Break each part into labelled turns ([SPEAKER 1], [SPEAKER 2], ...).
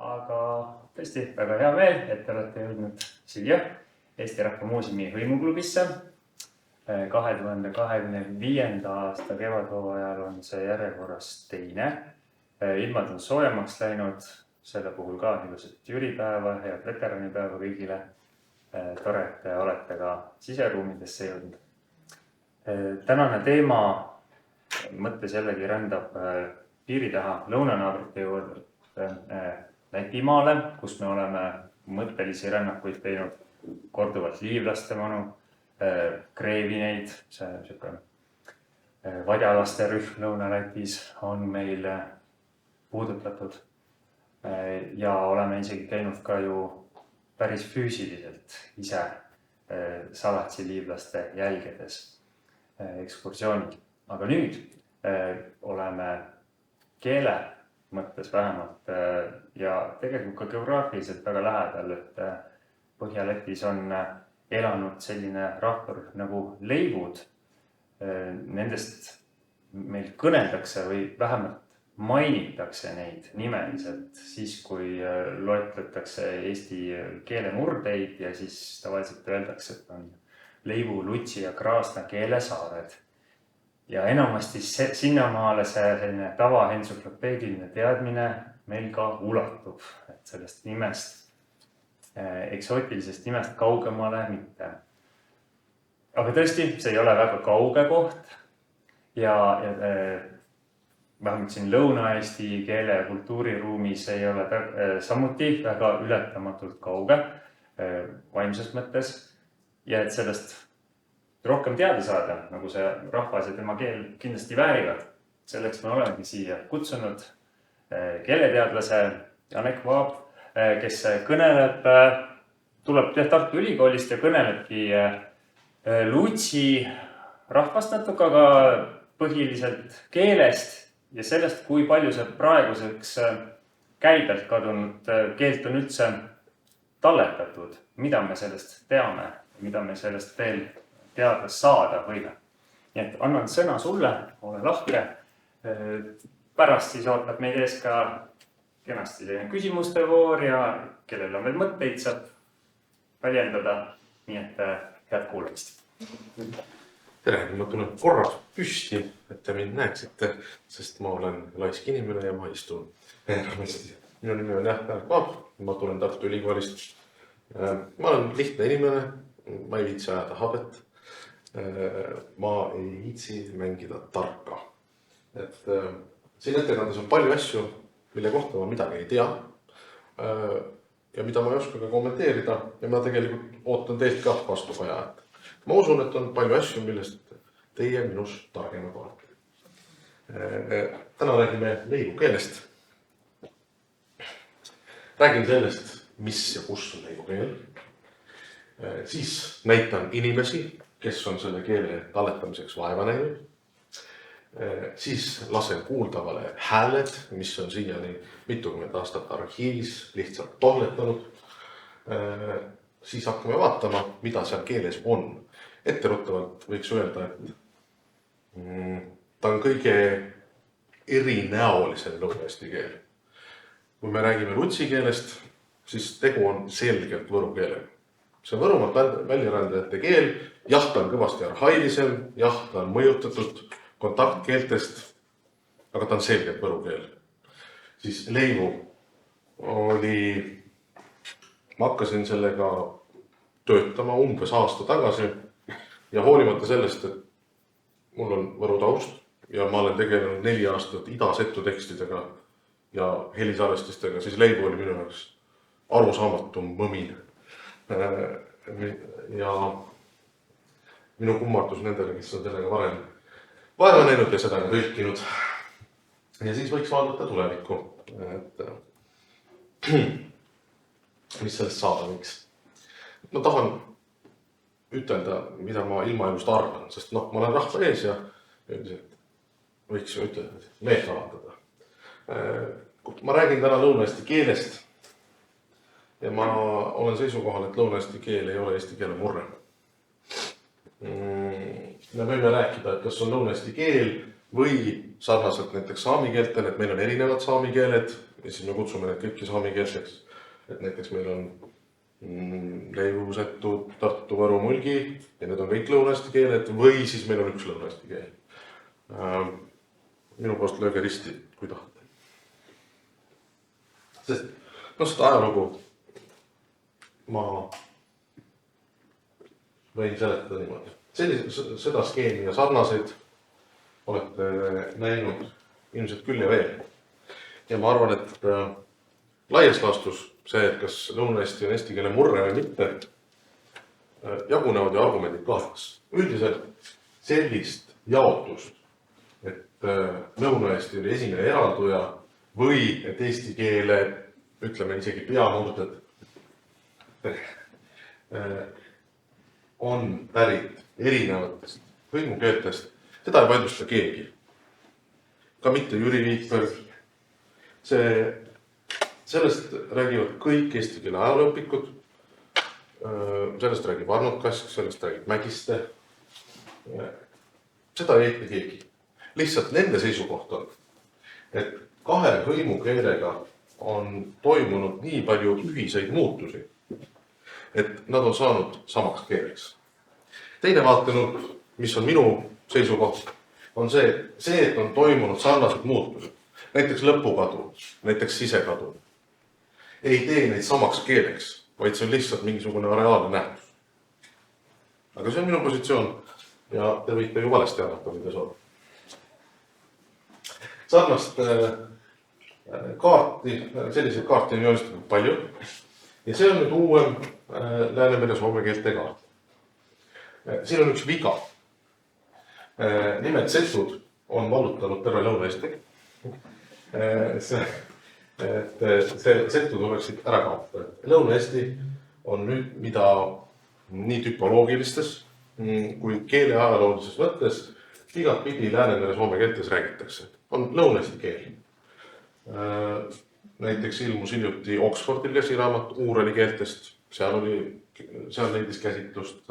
[SPEAKER 1] aga tõesti väga hea meel, et te olete jõudnud siia Eesti Rahva Muuseumi hõimuklubisse. 2025. aasta kevadhooajal on see järjekorras teine. Ilmad on soojemaks läinud, selle puhul ka ilusat jüripäeva, head veteranipäeva kõigile. Tore, et te olete ka siseruumidesse jõudnud. Tänane teema mõttes jällegi rändab piiri taha lõunanaabrite juurde Lätimaale, kus me oleme mõttelisi rännakuid teinud korduvalt liivlaste manu, kreevineid, vadjalaste rühm Lõuna-Lätis on meil puudutatud ja oleme isegi käinud ka ju päris füüsiliselt ise salatsi liivlaste jälgedes ekskursioonil. Aga nüüd oleme keele mõttes vähemalt ja tegelikult ka geograafiliselt väga lähedal, et Põhja-Lätis on elanud selline rahvarühm nagu leivud. Nendest meil kõneldakse või vähemalt mainitakse neid nimeliselt siis, kui loetletakse eesti keelemurdeid ja siis tavaliselt öeldakse, et on Leivu, Lutsi ja Kraasna keelesaared. Ja enamasti sinnamaale selline tavaentsüklopeediline teadmine meil ka ulatub, et sellest nimest, eksootilisest nimest kaugemale mitte. Aga tõesti, see ei ole väga kauge koht ja vähemalt siin Lõuna-Eesti keele- ja kultuuriruumis ei ole samuti väga ületamatult kauge vaimses mõttes ja et sellest rohkem teada saada, nagu see rahvas ja tema keel kindlasti väärivad. Selleks me olemegi siia kutsunud keeleteadlase Janek Vaab, kes tuleb Tartu Ülikoolist ja kõnelebki Lutsi rahvast natuke, aga põhiliselt keelest ja sellest, kui palju see praeguseks käibelt kadunud keelt on üldse talletatud, mida me sellest teame, mida me sellest veel teada saada võime. Nii et annan sõna sulle, ole lahke. Pärast siis ootab meid ees ka kenasti küsimuste voor ja kellel on veel mõtteid saab väljendada. Nii et head kuulamist.
[SPEAKER 2] Tere, ma tulen korraks püsti, et te mind näeksite, sest ma olen laisk inimene ja ma istun. Minu nimi on Janek Vaab, ma tulen Tartu Ülikoolist. Ma olen lihtne inimene, ma ei viitsi ajada habet. Ma ei viitsi mängida tarka. Et siin ettekandes on palju asju, mille kohta ma midagi ei tea ja mida ma ei oska ka kommenteerida ja ma tegelikult ootan teilt ka vastupaja. Ma usun, et on palju asju, millest teie minus targemad olete. Täna räägime leivu keelest. Räägin sellest, mis ja kus on leivu keel. Siis näitan inimesi, kes on selle keele talletamiseks vaeva näinud. Siis lasen kuuldavale hääled, mis on siiani mitukümmend aastat arhiivis lihtsalt tohletanud. Siis hakkame vaatama, mida seal keeles on. Etteruttavalt võiks öelda, et ta on kõige erinäolisem lõuna-eesti keel. Kui me räägime lutsi keelest, siis tegu on selgelt võru keelega. See on Võrumaalt väljarändajate keel, jah, ta on kõvasti arhailisem, jah, ta on mõjutatud kontaktkeeltest, aga ta on selgelt võru keel. Siis leivu oli, ma hakkasin sellega töötama umbes aasta tagasi ja hoolimata sellest, et mul on võru taust ja ma olen tegelenud 4 aastat idasettu tekstidega ja helisalvestistega, siis leivu oli minu jaoks arusaamatum mõmin. Ja minu kummardus nendele, kes on sellega varem vaeva näinud ja seda tõlkinud. Ja siis võiks vaadata tulevikku, et mis sellest saada võiks. Ma tahan ütelda, mida ma ilmaelust arvan, sest ma olen rahva ees ja üldiselt võiks ju ütelda, meelt avaldada. Ma räägin täna lõuna-eesti keelest ja ma olen seisukohal, et lõuna-eesti keel ei ole eesti keele murre. Me võime rääkida, et kas on lõuna-eesti keel või sarnaselt näiteks saami keeltele, et meil on erinevad saami keeled ja siis me kutsume need kõiki saami keelteks. Et näiteks meil on Leivu, Setu, Tartu, Võru, Mulgi ja need on kõik lõuna-eesti keeled või siis meil on üks lõuna-eesti keel. Minu poolt lööge risti, kui tahate. Sest seda ajalugu ma võin seletada niimoodi. Seda skeemi ja sarnaseid olete näinud ilmselt küll ja veel. Ja ma arvan, et laias laastus see, et kas lõuna-eesti on eesti keele murre või mitte, jagunevad ja argumendid kaheks. Üldiselt sellist jaotust, et lõuna-eesti oli esimene eralduja või et eesti keele, ütleme isegi peamurded, on pärit erinevatest hõimukeeltest. Seda ei vaidlusta keegi. Ka mitte Jüri Viikberg. Sellest räägivad kõik eesti keele ajalooõpikud. Sellest räägib Arnold Kask, sellest räägib Mägiste. Seda ei eita keegi. Lihtsalt nende seisukoht on, et kahe hõimukeelega on toimunud nii palju ühiseid muutusi, et nad on saanud samaks keeleks. Teine vaatenurk, mis on minu seisukoht, on see, et on toimunud sarnased muutused. Näiteks lõpukadu, näiteks sisekadu. Ei tee neid samaks keeleks, vaid see on lihtsalt mingisugune reaalne nähtus. Aga see on minu positsioon ja te võite ju valesti arvata, mida soov. Sarnast kaarti, selliseid kaarti on joonistatud palju. Ja see on nüüd uuem Läänemere soome keelte kaart. Siin on üks viga. Nimelt setud on vallutanud terve Lõuna-Eesti. Setud oleksid ära kaotada. Lõuna-Eesti on nüüd, mida nii tüpoloogilistes kui keele ajaloolises mõttes igat pidi Läänemere soome keeltes räägitakse. On Lõuna-Eesti keel. Näiteks ilmus hiljuti Oxfordil käsiraamat Uurali keeltest. Seal leidis käsitlust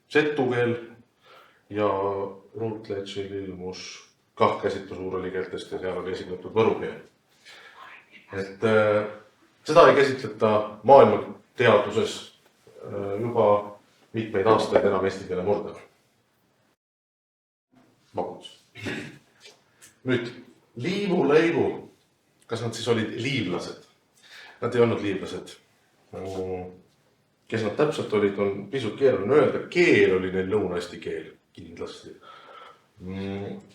[SPEAKER 2] setu keel ja Routledge'il ilmus kah käsitlus Uurali keeltest ja seal oli esindatud võru keel. Et seda ei käsitleta maailmateaduses juba mitmeid aastaid enam eesti keele murdega. Magus. Nüüd, Liivu, Leivu. Kas nad siis olid liivlased? Nad ei olnud liivlased. Kes nad täpselt olid, on pisut keeruline öelda. Keel oli neil lõuna-eesti keel, kindlasti.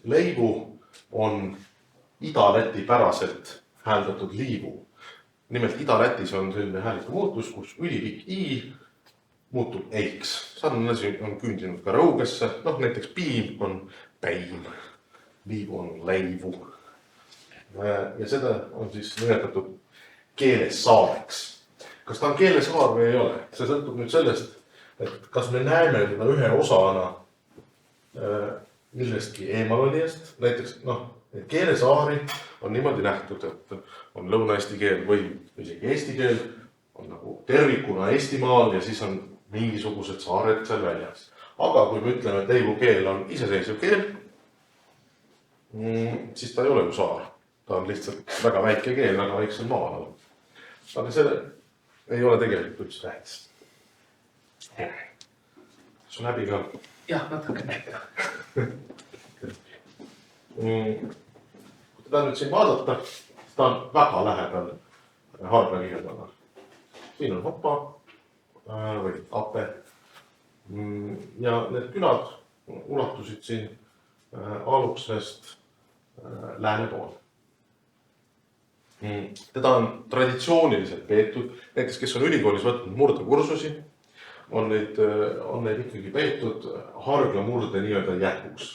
[SPEAKER 2] Leivu on Ida-Läti päraselt hääldatud liivu. Nimelt Ida-Lätis on selline hääliku muutus, kus ülipikk i muutub eiks. Sarnane asi on küündinud ka Rõugesse. Näiteks piim on päim, liivu on leivu. Ja seda on siis nimetatud keelesaareks. Kas ta on keelesaar või ei ole? See sõltub nüüd sellest, et kas me näeme teda ühe osana millestki eemalolijast. Näiteks, keelesaari on niimoodi nähtud, et on lõuna-eesti keel või isegi eesti keel, on nagu tervikuna Eestimaal ja siis on mingisugused saared seal väljas. Aga kui me ütleme, et Leivu keel on iseseisev keel, siis ta ei ole ju saar. Ta on lihtsalt väga väike keel, väga väiksel maal. Aga see ei ole tegelikult üldse tähtis. Su läbi ka?
[SPEAKER 3] Jah, natuke näita.
[SPEAKER 2] Kui teda nüüd siin vaadata, siis ta on väga lähedal Haarla-Kiirdala. Siin on Hopa või Ape. Ja need külad ulatusid siin Aluksest lääne poole. Teda on traditsiooniliselt peetud, näiteks kes on ülikoolis võtnud murdekursusi, on neid ikkagi peetud hargla murde nii-öelda jätkuks.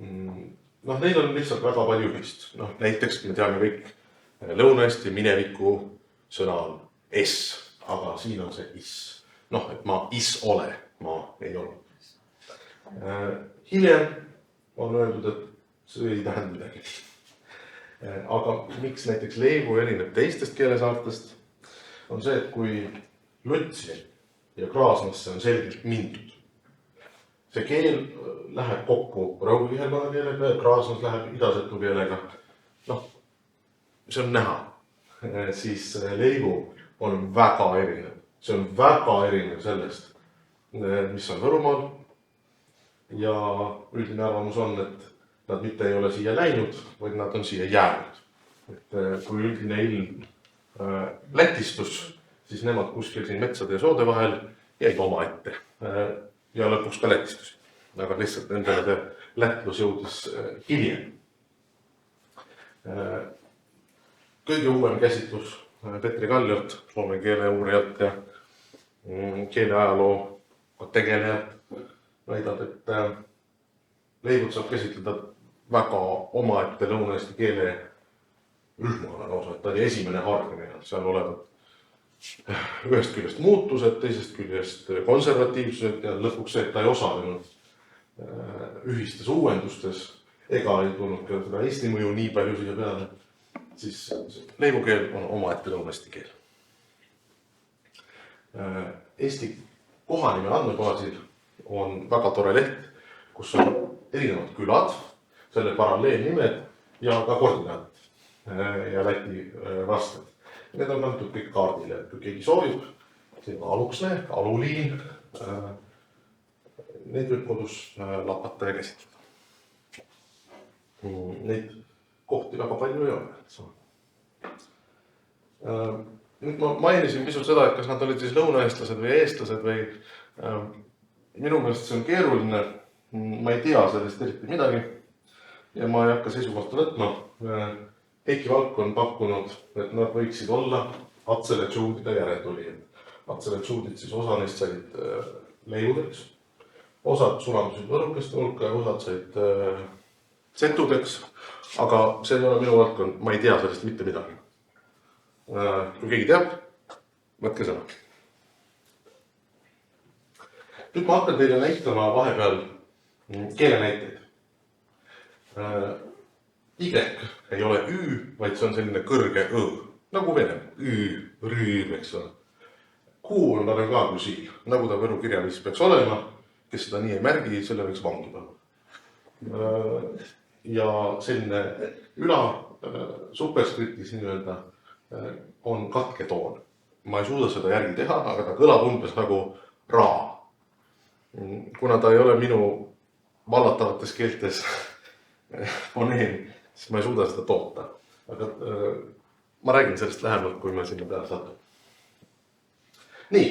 [SPEAKER 2] Neil on lihtsalt väga palju ühist. Näiteks me teame kõik Lõuna-Eesti mineviku sõna on S, aga siin on see is. Et ma is ole, ma ei ole. Hiljem on öeldud, et see ei tähenda midagi. Aga miks näiteks Leivu erineb teistest keelesaartest, on see, et kui Lutsi ja Kraasnasse on selgelt mindud, see keel läheb kokku raugiviherkonna keelega ja Kraasnas läheb idasetu keelega. Noh, see on näha. Siis leivu on väga erinev. See on väga erinev sellest, mis on Võrumaal. Ja üldine arvamus on, et nad mitte ei ole siia läinud, vaid nad on siia jäänud. Et kui üldine ilm lätistus, siis nemad kuskil siin metsade ja soode vahel jäid oma ette. Ja lõpuks ka lätistusid. Aga lihtsalt nendele see lätlus jõudis hiljem. Kõige uuem käsitlus Petri Kaljalt, soome keele uurijalt ja keeleajaloo tegelejalt väidab, et leivut saab käsitleda väga omaette Lõuna-Eesti keele rühmana osa, et ta oli esimene hargmine, seal olevad ühest küljest muutused, teisest küljest konservatiivsused ja lõpuks see, et ta ei osalenud ühistes uuendustes ega ei tulnud ka seda Eesti mõju nii palju siia peale, siis leivukeel on omaette Lõuna-Eesti keel. Eesti kohanime andmebaasil on väga tore leht, kus on erinevad külad, selle paralleelnimed ja ka koordinaadid ja Läti vasted. Need on antud kõik kaardile, kui keegi soovib, siin on Aluksne, Aluliin, neid võib kodus lapata ja käsitleda. Neid kohti väga palju ei ole. Nüüd ma mainisin pisut seda, et kas nad olid siis lõunaeestlased või eestlased või minu meelest see on keeruline, ma ei tea sellest eriti midagi ja ma ei hakka seisukohta võtma. Heiki Valk on pakkunud, et nad võiksid olla atseletsuudide järeltulijad. Atseletsuudid siis osa neist said leivudeks, osad sulamusid võrukeste hulka ja osad said setudeks, aga see ei ole minu valdkond, ma ei tea sellest mitte midagi. Kui keegi teab, võtke sõna. Nüüd ma hakkan teile näitama vahepeal keelenäiteid. Y ei ole Ü, vaid see on selline kõrge Õ, nagu Venem. Ü, rüüm, eks ole. Q on parem ka kui siil, nagu ta Võru kirjaviis peaks olema, kes seda nii ei märgi, selle võiks vangi panna. Ja selline üla superskriptis nii-öelda on katketoon. Ma ei suuda seda järgi teha, aga ta kõlab umbes nagu raa. Kuna ta ei ole minu vallatavates keeltes foneem, siis ma ei suuda seda toota. Aga ma räägin sellest lähemalt, kui ma sinna peale satun. Nii,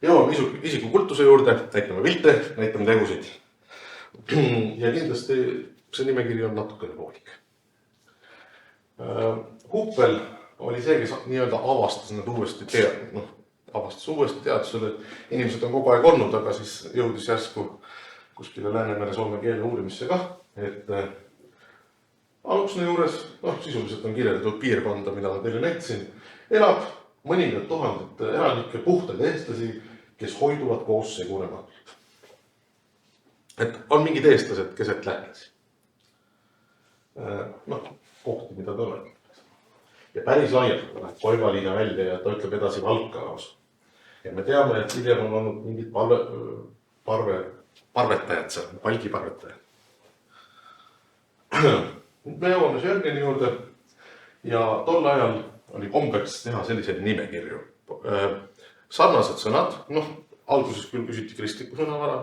[SPEAKER 2] jõuame isikukultuse juurde, näitame pilte, näitame tegusid. Ja kindlasti see nimekiri on natukene poolik. Huppel oli see, kes nii-öelda avastas need uuesti teadusele, et inimesed on kogu aeg olnud, aga siis jõudis järsku kuskile Läänemere soome keele uurimisse ka, et Aluksne juures, sisuliselt on kirjeldatud piirkonda, mida ma teile näitasin, elab mõningad tuhandet elanikke puhtaid eestlasi, kes hoiduvad koos segunematult. Et on mingid eestlased keset lätlasi. Kohti, mida ta on. Ja päris laialt läheb Koivaliina välja ja ta ütleb edasi Valka lausa. Ja me teame, et hiljem on olnud mingid parvetajad seal, palgiparvetajad. Me jõuame Sörgeni juurde ja tol ajal oli kombeks teha selliseid nimekirju. Sarnased sõnad, alguses küll küsiti kristliku sõnavara,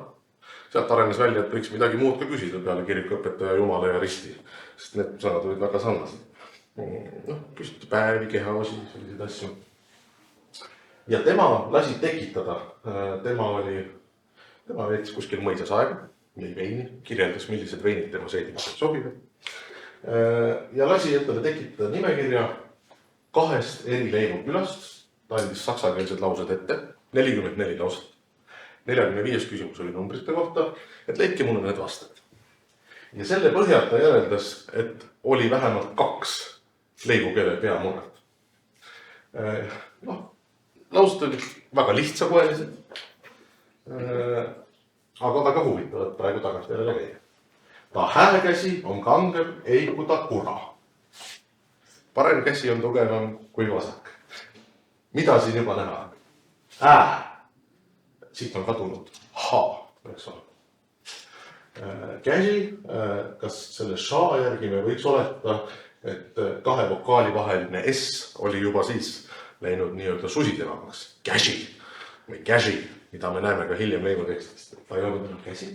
[SPEAKER 2] sealt arenes välja, et võiks midagi muud ka küsida peale kirikuõpetaja, Jumala ja risti, sest need sõnad olid väga sarnased. Küsiti päevi, kehaosi, selliseid asju. Ja tema lasi tekitada, tema veetis kuskil mõisas aega, jõi veini, kirjeldas, millised veinid tema seedimised sobivad. Ja lasi endale tekitada nimekirja 2 eri leivukülast, ta andis saksakeelsed laused ette, 44 lauset. 45 küsimus oli numbrite kohta, et leidke mulle need vastajad. Ja selle põhjal ta järeldas, et oli vähemalt 2 leivukeele peamurret. Laused olid väga lihtsakoelised, aga väga huvitavad praegu tagasi jälle käia. Ta hääkäsi on kangem, ei kui ta kura. Parem käsi on tugevam kui vasak. Mida siin juba näha? Siit on kadunud H, eks ole. käsi, kas selle ša järgi me võiks oletada, et kahe vokaali vaheline S oli juba siis läinud nii-öelda susitevamaks. Käsi või käsi, mida me näeme ka hiljem leivatekstist. Ta ei olnud enam käsi.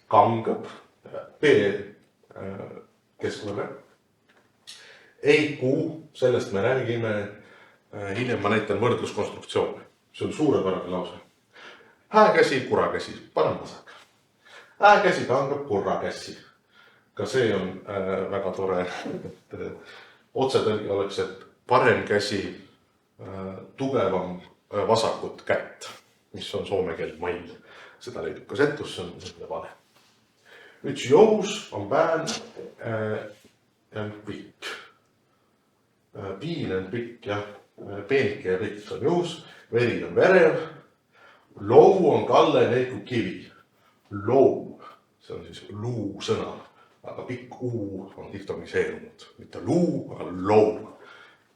[SPEAKER 2] Kangab, P keskvõrre. Ei kuu, sellest me räägime. Hiljem ma näitan võrdluskonstruktsioone. See on suurepärane lause. Hääkäsi, kurakäsi, parem-vasak. Hääkäsi kangab kurrakäsi. Ka see on väga tore. Otsetõlgi oleks, et parem käsi tugevam vasakut kätt, mis on soome keel mail. Seda leidub ka setus, see on vale. Üks jõus on pään ja pikk. Piin on pikk, jah. Peenike ja pikk on jõus. Veri on verev. Lou on kalle neiku kivi. Lou, see on siis luu sõna, aga pikk uu on diftomiseerunud. Mitte luu, aga lou.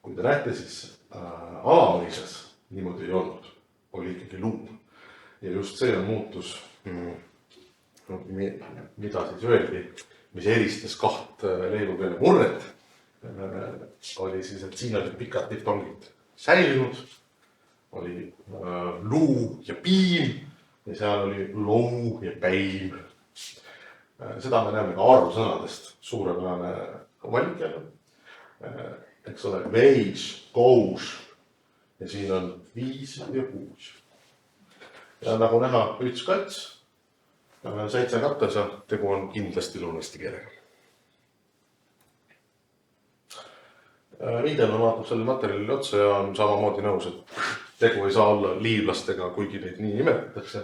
[SPEAKER 2] Kui te näete, siis alamõisas niimoodi ei olnud. Oli ikkagi luu. Ja just see on muutus, mida siis öeldi, mis eristas kaht leivukeele murret, oli siis, et siin olid pikad diftongid säilinud, oli luu ja piim ja seal oli lou ja päim. Seda me näeme ka arvsõnadest, suurepärane valik jälle. Eks ole, veis, kous ja siin on 5 ja 6. Ja nagu näha, 1 kats, 7 kattes ja tegu on kindlasti lõunasti keelega. Viidelma vaatab selle materjalile otsa ja on samamoodi nõus, et tegu ei saa olla liivlastega, kuigi neid nii nimetatakse.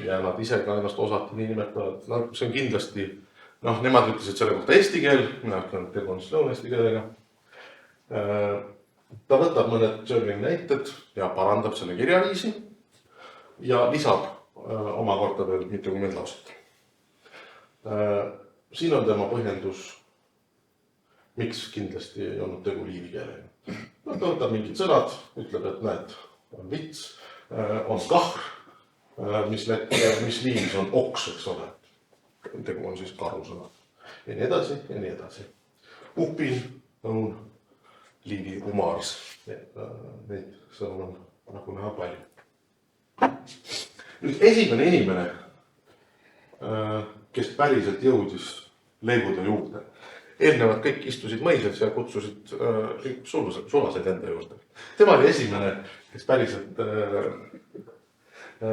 [SPEAKER 2] Ja nad ise ka ennast osati nii nimetavad. No, see on kindlasti, nemad ütlesid selle kohta eesti keel, mina ütlen, et tegu on lõuna-eesti keelega. Ta võtab mõned Tšörlini näited ja parandab selle kirjaviisi ja lisab omakorda veel mitukümmend lauset. Siin on tema põhjendus, miks kindlasti ei olnud tegu liivikeelega. Ta võtab mingid sõnad, ütleb, et näed, on vits, on kahr, mis liivis on oks, eks ole. Tegu on siis karusõnad. Ja nii edasi, ja nii edasi. Upin, õun, liivi, umars. Neid sõnu on nagu näha palju. Nüüd esimene inimene, kes päriselt jõudis leivude juurde. Eelnevad kõik istusid mõises ja kutsusid sulaseid enda juurde. Tema oli esimene, kes päriselt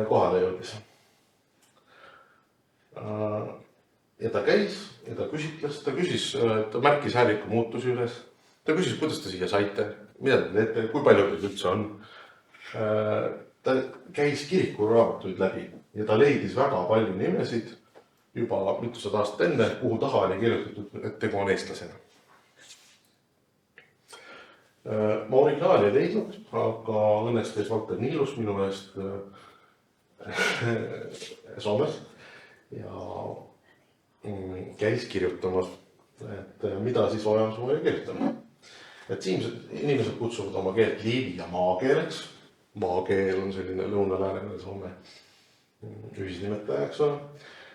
[SPEAKER 2] kohale jõudis. Ja ta käis ja ta küsitles, ta märkis häälika muutusi üles. Ta küsis, kuidas te siia saite, mida te teete, kui palju teid üldse on. Ta käis kirikuraamatuid läbi ja ta leidis väga palju nimesid juba mitusada aastat enne, kuhu taha oli kirjutatud, et tegu on eestlasena. Ma originaali ei leidnud, aga õnneks käis Valter Niilus minu eest Soomes ja käis kirjutamas, et mida siis Ojasuu oli kirjutama. Et inimesed kutsuvad oma keelt liivi- ja maakeeleks. Maakeel on selline lõunalääne Soome ühisnimetaja, eks ole.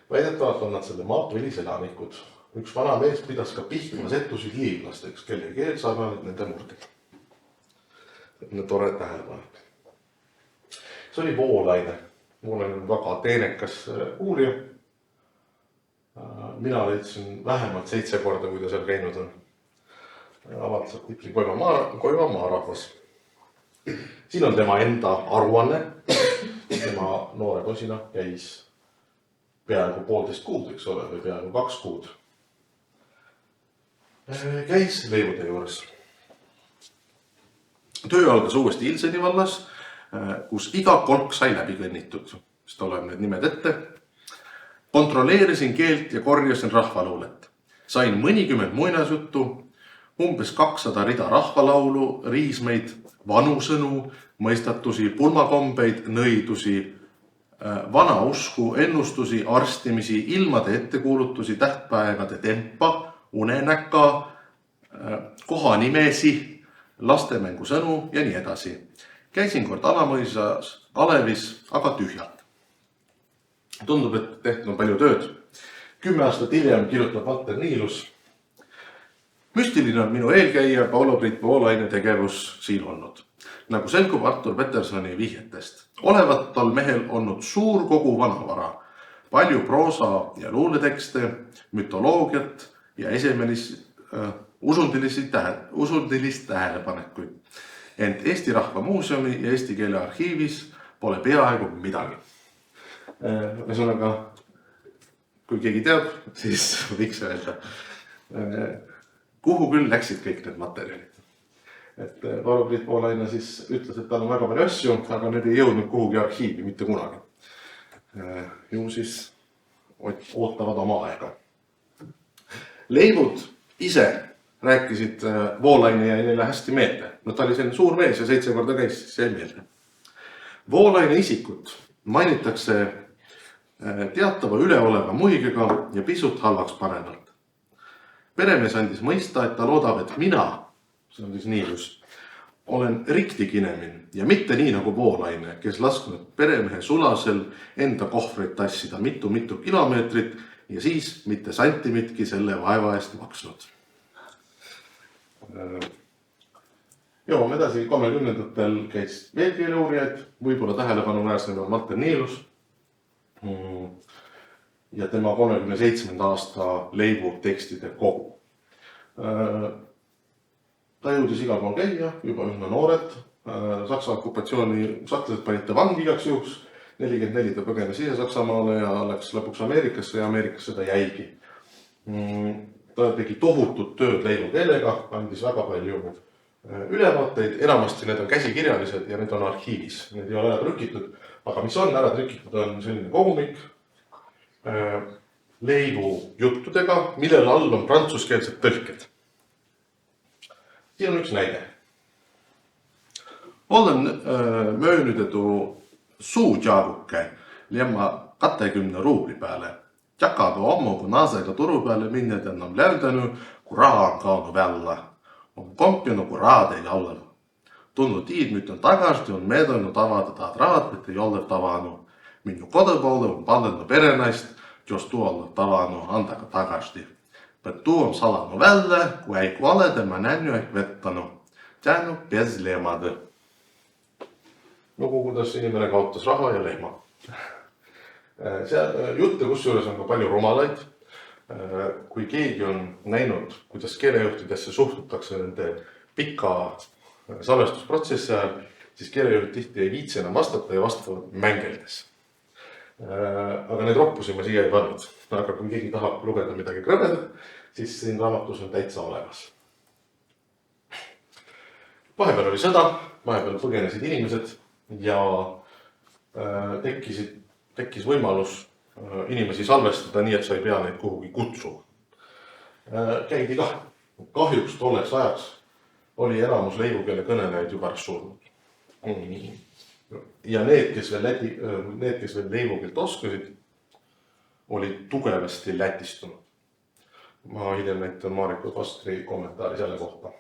[SPEAKER 2] Väidetavalt on nad selle maat väliselanikud. Üks vana mees pidas ka Pihkma setusid liivlasteks, kelle keel sarnaneb nende murdega. Tore tähelepanek. See oli Voolaine. Voolaine on väga teenekas uurija. Mina leidsin vähemalt 7 korda, kui ta seal käinud on. Avaldas artikli Koiva maarahvas. Siin on tema enda aruanne. Tema noore posina käis peaaegu 1,5 kuud, eks ole, või peaaegu 2 kuud. Käis leivude juures. Töö algas uuesti Ilseni vallas, kus iga kolk sai läbi kõnnitud, sest oleme need nimed ette. Kontrolleerisin keelt ja korjasin rahvaluulet. Sain mõnikümmend muinasjuttu, umbes 200 rida rahvalaulu, riismeid, vanusõnu, mõistatusi, pulmakombeid, nõidusi, vana usku, ennustusi, arstimisi, ilmade ettekuulutusi, tähtpäevade tempa, unenäka, kohanimesi, lastemängu sõnu ja nii edasi. Käisin kord Alamõisas Alevis, aga tühjalt. Tundub, et tehtud on palju tööd. 10 aastat hiljem kirjutab Valter Niilus. Müstiline on minu eelkäija Paolo-Priit Voolaine tegevus siin olnud. Nagu selgub Artur Petersoni vihjetest. Olevat tol mehel olnud suur kogu vanavara, palju proosa ja luuletekste, mütoloogiat ja usundilist tähelepanekuid. Ent Eesti Rahva Muuseumi ja Eesti Keele Arhiivis pole peaaegu midagi. Ühesõnaga, kui keegi teab, siis võiks öelda, kuhu küll läksid kõik need materjalid. Et Paolo-Priit Voolaine siis ütles, et tal on väga palju asju, aga need ei jõudnud kuhugi arhiivi mitte kunagi. Ju siis ootavad oma aega. Leivud ise rääkisid Voolaine ja neile hästi meelde. No ta oli selline suur mees ja 7 korda käis, siis jäi meelde. Voolaine isikut mainitakse teatava üleoleva muigega ja pisut halvaks panevalt. Peremees andis mõista, et ta loodab, et mina, see on siis Niilus, olen riktikinemin ja mitte nii nagu Voolaine, kes lasknud peremehe sulasel enda kohvreid tassida mitu kilomeetrit ja siis mitte santimitki selle vaeva eest maksnud. Jõuame edasi, 30-ndatel käis veel keeleuurijaid, võib-olla tähelepanuväärsem on Valter Niilus ja tema 37. aasta Leivu tekstide kogu. Ta jõudis igal pool käia, juba üsna noored. Saksa okupatsiooni, sakslased panite vangi igaks juhuks, 44 ta põgenes ise Saksamaale ja läks lõpuks Ameerikasse ja Ameerikasse ta jäigi. Ta tegi tohutut tööd leivu keelega, andis väga palju ülevaateid, enamasti need on käsikirjalised ja need on arhiivis, need ei ole ära trükitud, aga mis on ära trükitud, on selline kogumik leivu juttudega, millel all on prantsuskeelsed tõlked. Siin on üks näide. Olen möönydetu suutjaavuke liemma 20 ruubli peale. Jakadu ammugu naasega turu peale minne enam läydäny, kun raha on kaunu välja. On kompinu, kun rahad ei ole. Tunnu tiid, nyt on takaisin, on meedannut avata taat rahat, et ei ole tavannut. Minu kodupoolde on pallennu perenaist, jos tuolla tavannut, antaka takaisin. Bet tuo on salannut välja, kun ei kuole tema nänny ehk vettanu. Täänu pes lehmade. Lugu, kuidas inimene kaotas raha ja lehma. Jutte kusjuures on ka palju rumalaid. Kui keegi on näinud, kuidas keelejuhtidesse suhtutakse nende pika salvestusprotsessi ajal, siis keelejuhid tihti ei viitsi enam vastata ja vastavad mängeldes. Aga need roppusi ma siia ei pannud. Aga kui keegi tahab lugeda midagi krõbedat, siis siin raamatus on täitsa olemas. Vahepeal oli sõda, vahepeal põgenesid inimesed ja tekkis võimalus inimesi salvestada nii, et sa ei pea neid kuhugi kutsuma. Käidi kah. Kahjuks tolleks ajaks oli enamus leivukeele kõnelejaid juba surnud. Ja need, kes veel leivukeelt oskasid, olid tugevasti lätistunud. Ma hiljem näitan Mariko Pastri kommentaari selle kohta.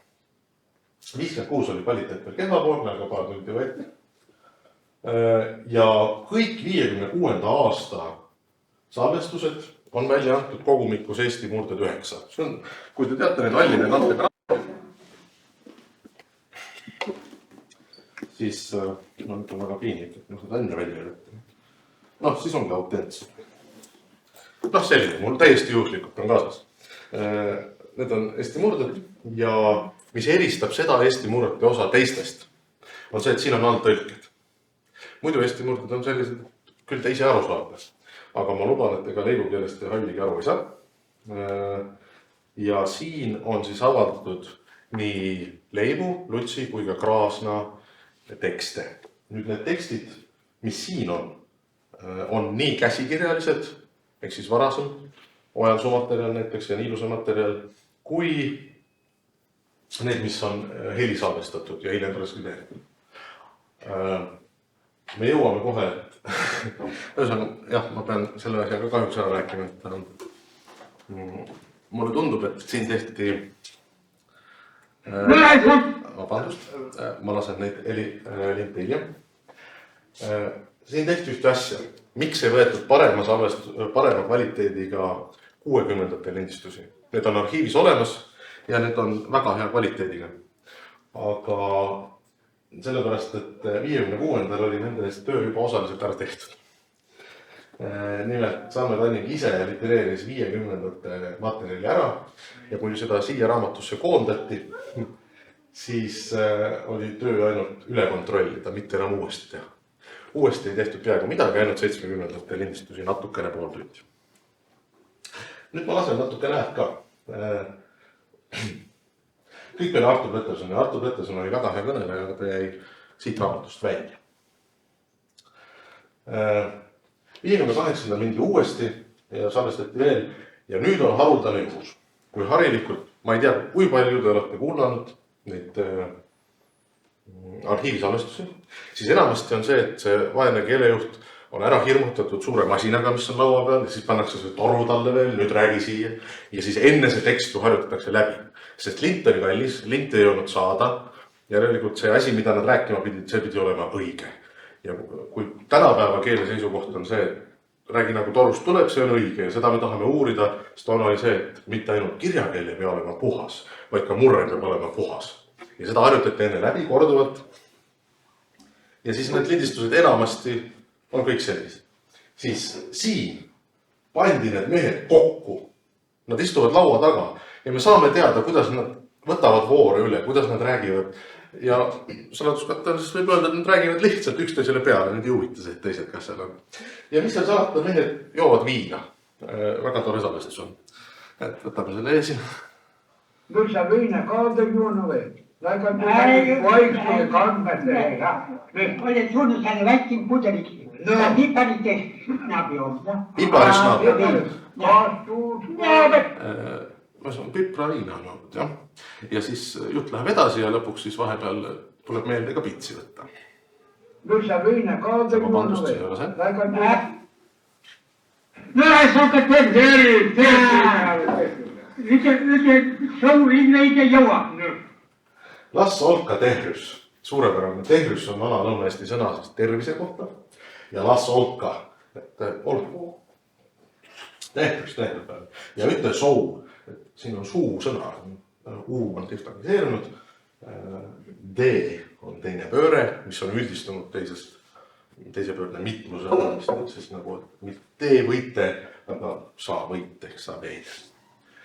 [SPEAKER 2] 56 oli kvaliteet veel kehvapoolne, aga paar tundi võeti. Ja kõik 56. aasta salvestused on välja antud kogumikus Eesti murded 9. See on, kui te teate neid halline kantega, siis on väga piinlik, et seda enne välja võtta. Noh, siis ongi autentse. Noh, selline, mul täiesti juhuslikult on kaasas. Need on Eesti murded ja mis eristab seda Eesti murdete osa teistest, on see, et siin on all tõlked. Muidu Eesti murded on sellised, küll te ise aru saate, aga ma luban, et ega leivukeelest te halligi aru ei saa. Ja siin on siis avaldatud nii Leivu, Lutsi kui ka Kraasna tekste. Nüüd need tekstid, mis siin on nii käsikirjalised, ehk siis varasem Ojansuu materjal näiteks ja Niiluse materjal, kui need, mis on helisalvestatud ja hiljem transkribeeritud. Me jõuame kohe, jah, ma pean selle asja ka kahjuks ära rääkima. Mulle tundub, et siin tehti vabandust, ma lasen neid limpe hiljem. siin tehti ühte asja. Miks ei võetud parema kvaliteediga 60-ndate lindistusi? Need on arhiivis olemas ja need on väga hea kvaliteediga. Aga sellepärast, et 56-ndal oli nende eest töö juba osaliselt ära tehtud. Nimelt Samme Tanning ise litereeris 50-ndate materjali ära ja kui seda siia raamatusse koondati, siis oli töö ainult üle kontrollida, mitte enam uuesti teha. Uuesti ei tehtud peaaegu midagi, ainult 70-ndate lindistusi natukene pool tundi. Nüüd ma lasen natukene häält ka. Kõik oli Artur Peterson ja Artur Peterson oli väga hea kõneleja, aga ta jäi siit raamatust välja. 58. mindi uuesti ja salvestati veel ja nüüd on haruldane juhus. Kui harilikult, ma ei tea, kui palju te olete kuulanud neid arhiivisalvestusi, siis enamasti on see, et see vaene keelejuht on ära hirmutatud suure masinaga, mis on laua peal ja siis pannakse see toru talle veel, nüüd räägi siia ja siis enne see tekst ju harjutatakse läbi. Sest lint oli kallis, lint ei olnud saada. Järelikult see asi, mida nad rääkima pidid, see pidi olema õige. Ja kui tänapäeva keele seisukoht on see, et räägi nagu torust tuleb, see on õige ja seda me tahame uurida, sest on oli see, et mitte ainult kirjakeel ei pea olema puhas, vaid ka murre peab olema puhas. Ja seda harjutati enne läbi korduvalt. Ja siis need lindistused enamasti on kõik sellised. Siis siin pandi need mehed kokku. Nad istuvad laua taga ja me saame teada, kuidas nad võtavad voore üle, kuidas nad räägivad. Ja saladuskattelisest võib öelda, et nad räägivad lihtsalt üksteisele peale, need ei huvita see, et teised kas seal on. Ja mis seal salata, mehed joovad viina. Väga tore salvestus on. Et võtame selle ees.
[SPEAKER 3] Nüüd sa viina kaada juuna või? Väga vaikse ja kandmete.
[SPEAKER 4] Oled suunut selle väikin pudeliksi. Ja piparite snabi on.
[SPEAKER 2] Pipari snabi.
[SPEAKER 3] Kaastuud.
[SPEAKER 2] Ma saan piprariina on olnud, jah. Ja siis jutt läheb edasi ja lõpuks siis vahepeal tuleb meelde ka pitsi võtta.
[SPEAKER 3] Nüüd sa viina kaada juuna
[SPEAKER 2] Vabandust, see ei ole see.
[SPEAKER 4] No sa hakkad ütle soovin veidi jõua.
[SPEAKER 2] Las olka tehrys. Suurepärane tehrys on vana lõuna-eesti sõna siis tervise kohta. Ja las olka, et olgu. Tehrys. Ja ütle sou. Siin on suu sõna. U on diftaniseerunud. D on teine pööre, mis on üldistunud teise pöörde mitmusele, mis on siis nagu, et te võite, aga sa võite, ehk sa veid.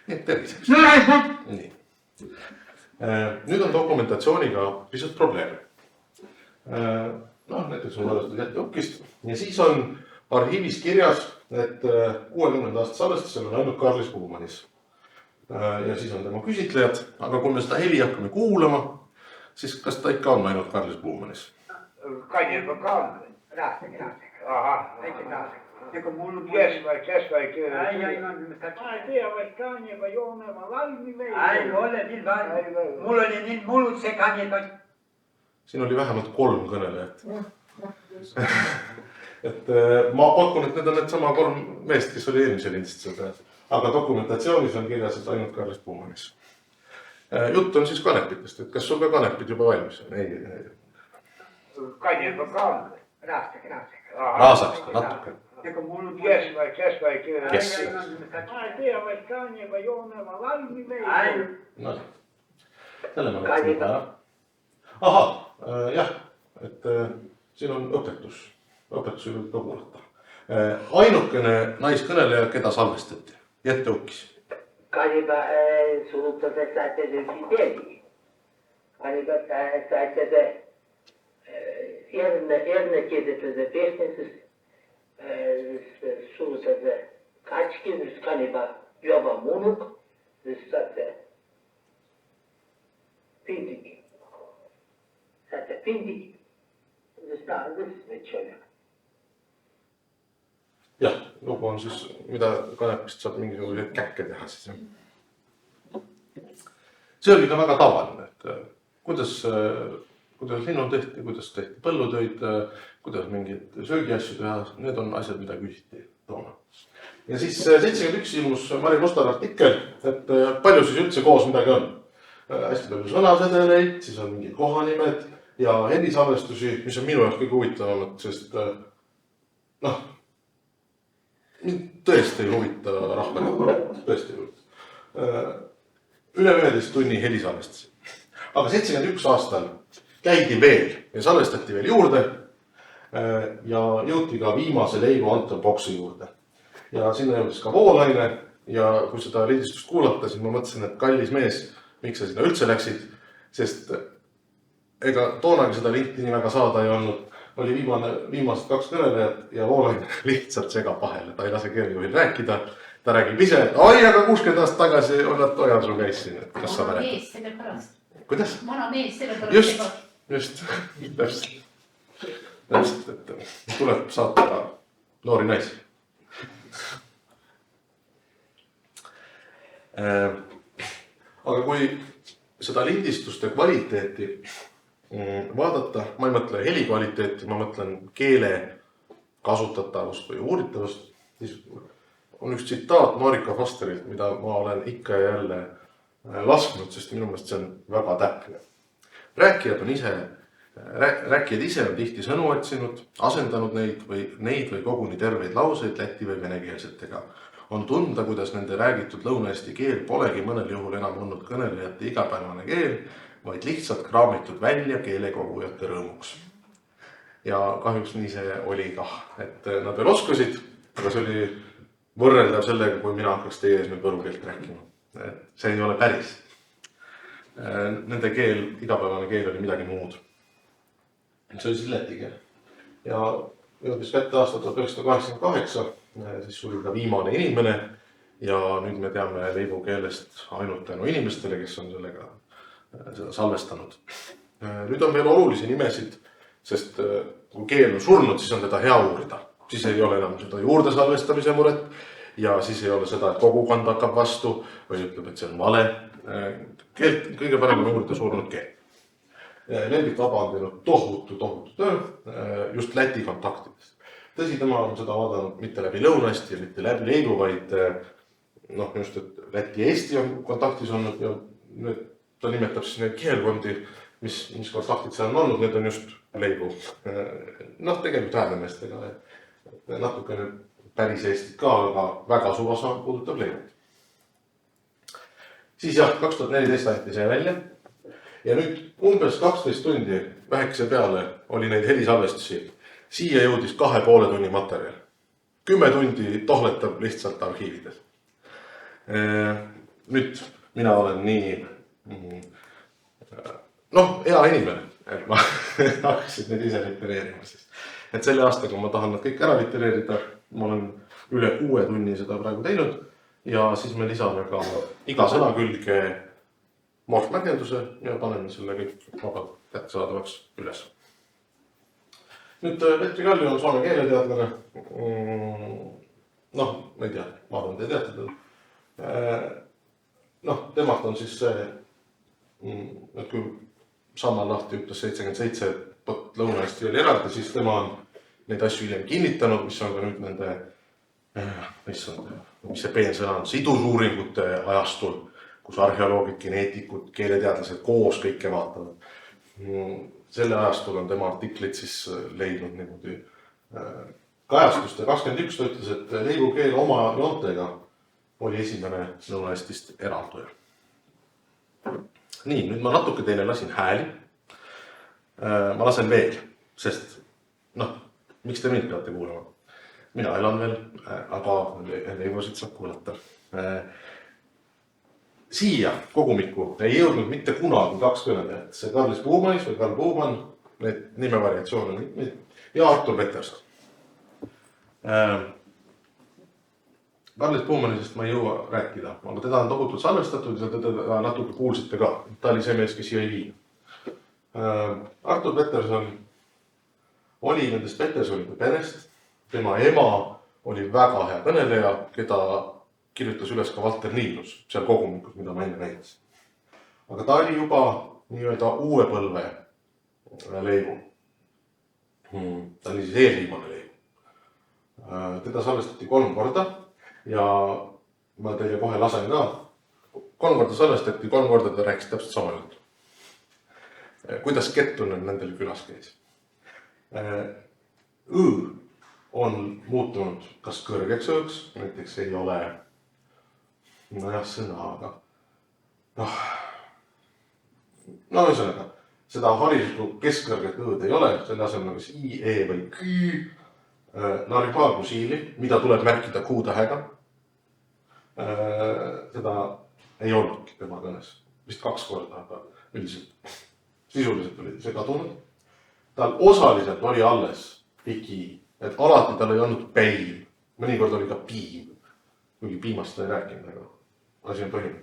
[SPEAKER 2] Nii et terviseks. Nii. Nüüd on dokumentatsiooniga pisut probleeme. Näiteks on võrratud jätteukist ja siis on arhiivis kirjas, et 60. aasta salvestusel on ainult Karlis Puumanis. Ja siis on tema küsitlejad, aga kui me seda heli hakkame kuulama, siis kas ta ikka on ainult Karlis Puumanis?
[SPEAKER 3] Конечно, kaada. Kes vai kyllä. Ma ei tea, vai kanjega joonema valmi või?
[SPEAKER 4] Ei ole nii valmi. Mul oli nii mulut see kanjega.
[SPEAKER 2] Siin oli vähemalt 3 kõnelejat. Et ma pakun, et need on need sama 3 meest, kes oli eelmise lindistusega. Aga dokumentatsioonis on kirjas, et ainult Karlis Puumanis. Jutt on siis kanepitest, et kas sul ka kanepid juba valmis on? Ei.
[SPEAKER 3] Kanjega kaada.
[SPEAKER 2] Raasaks ka natuke. Kes vai kyllä. Ma ei tea, vai kanjega joonema valmi või? No, selle ma läksin juba ära. Aha, jah, et siin on õpetusi võib ka kuulata. Ainukene naiskõneleja, keda salvestati, jätteukis.
[SPEAKER 5] Kaniba surutada saatede fideli. Kaniba saatede erne kedetlede pehtensiz surutada kaçki kaniba yoba munuk saate pindik. Saate pindik.
[SPEAKER 2] Jah, lugu on siis, mida kanepist saab mingisuguseid käkke teha siis. See oli ka väga tavaline, et kuidas linnul tehti, kuidas tehti põllutöid, kuidas mingid söögiasju teha, need on asjad, mida küsiti toona. Ja siis 71 ilmus Mari Mustal artikkel, et palju siis üldse koos midagi on. Hästi palju sõnasedeleid, siis on mingid kohanimed ja helisalvestusi, mis on minu jaoks kõige huvitavamad, sest noh, mind tõesti ei huvita rahva, tõesti ei huvita. Üle 11 tunni helisalvestasin. Aga 71 aastal käidi veel ja salvestati veel juurde ja jõuti ka viimase Leivo Anton boksi juurde. Ja sinna jõudis ka Voolaine ja kui seda lindistust kuulata, siis ma mõtlesin, et kallis mees, miks sa sinna üldse läksid, sest ega toonagi seda linti nii väga saada ei olnud. Oli viimased 2 kõnelejat ja Voolaine lihtsalt segab vahele, ta ei lase keeljuhil rääkida. Ta räägib ise, et oi, aga 60 aastat tagasi Odat Ojansu käis siin, et kas sa mäletad?
[SPEAKER 6] Mees selle pärast.
[SPEAKER 2] Kuidas?
[SPEAKER 6] Vana mees selle pärast.
[SPEAKER 2] Just, täpselt, et tuleb saata ka noori naisi. Aga kui seda lindistuste kvaliteeti vaadata, ma ei mõtle heli kvaliteeti, ma mõtlen keele kasutatavust või uuritavust, siis on üks tsitaat Marika Fosterilt, mida ma olen ikka ja jälle lasknud, sest minu meelest see on väga täpne. Rääkijad ise on tihti sõnu otsinud, asendanud neid või koguni terveid lauseid läti või venekeelsetega. On tunda, kuidas nende räägitud lõuna-eesti keel polegi mõnel juhul enam olnud kõnelejate igapäevane keel, vaid lihtsalt kraamitud välja keelekogujate rõõmuks. Ja kahjuks nii see oli kah, et nad veel oskasid, aga see oli võrreldav sellega, kui mina hakkaks teie ees nüüd võru keelt rääkima. See ei ole päris. Nende keel, igapäevane keel oli midagi muud. See oli siis läti keel. Ja jõudis kätte aasta 1988, siis suri ka viimane inimene ja nüüd me teame Leivu keelest ainult tänu inimestele, kes on sellega seda salvestanud. Nüüd on veel olulisi nimesid, sest kui keel on surnud, siis on teda hea uurida. Siis ei ole enam seda juurde salvestamise muret ja siis ei ole seda, et kogukond hakkab vastu või ütleb, et see on vale. Keelt kõige parem on uurida surnud keel. Lembit Vaba on teinud tohutu töö just Läti kontaktidest. Tõsi, tema on seda vaadanud mitte läbi Lõuna-Eesti ja mitte läbi Leivu, vaid just, et Läti ja Eesti on kontaktis olnud ja ta nimetab siis neid keelkondi, mis kontaktid seal on olnud, need on just Leivu. Tegelikult Häädemeestega. Natukene päris Eestit ka, aga väga suva osa puudutab Leivut. Siis 2014 anti see välja ja nüüd umbes 12 tundi vähekese peale oli neid helisalvestusi. Siia jõudis 2,5 tunni materjal. 10 tundi tohletab lihtsalt arhiivides. Nüüd mina olen nii hea inimene, et ma hakkasin neid ise litereerima. Et selle aastaga ma tahan nad kõik ära litereerida. Ma olen üle 6 tunni seda praegu teinud ja siis me lisame ka iga sõna külge morfmärgenduse ja paneme selle kõik vabalt kättesaadavaks üles. Nüüd Petri Kalju on soome keeleteadlane. Ma ei tea, ma arvan, te teate teda. Temalt on siis see, et kui Samman Lahti ütles 77, et Lõuna-Eesti oli eraldi, siis tema on neid asju hiljem kinnitanud, mis on ka nüüd nende, mis see peensõna on, sidusuuringute ajastul, kus arheoloogid, geneetikud, keeleteadlased koos kõike vaatavad. Selle ajastul on tema artiklid siis leidnud niimoodi kajastust ja 21 ta ütles, et Leivu keel oma joontega oli esimene Lõuna-Eestist eralduja. Nii, nüüd ma natuke teile lasin hääli. Ma lasen veel, sest miks te mind peate kuulama? Mina elan veel, aga Leivusid saab kuulata. Siia kogumikku ei jõudnud mitte kunagi 2 kõnelejat. See Karlis Puumanis või Karl Puuman, need nimevariatsioon on mitmeid, ja Artur Peterson. Karlis Puumanisest ma ei jõua rääkida, aga teda on tohutult salvestatud ja teda natuke kuulsite ka. Ta oli see mees, kes siia ei viinud. Artur Peterson oli nendest Petersonide perest. Tema ema oli väga hea kõneleja, keda kirjutas üles ka Valter Niilus, seal kogumikus, mida ma enne näitasin. Aga ta oli juba nii-öelda uue põlve Leivu. Ta oli siis eelviimane Leivu. Teda salvestati 3 korda ja ma teile kohe lasen ka. 3 korda salvestati, 3 korda ta rääkis täpselt sama juttu. Kuidas Kettunen nendel külas käis? on muutunud kas kõrgeks õõks, näiteks ei ole, nojah, sõna, aga no ühesõnaga, seda hariduslikku keskkõrget õõd ei ole, selle asemel kas I, E või Kü, larifaagusiili, mida tuleb märkida Q-tähega. Seda ei olnudki tema kõnes, vist 2 korda, aga üldiselt, sisuliselt oli see kadunud. Tal osaliselt oli alles piki, et alati tal ei olnud päim, mõnikord oli ka piim, kuigi piimast ta ei rääkinud, aga asi on põhiline.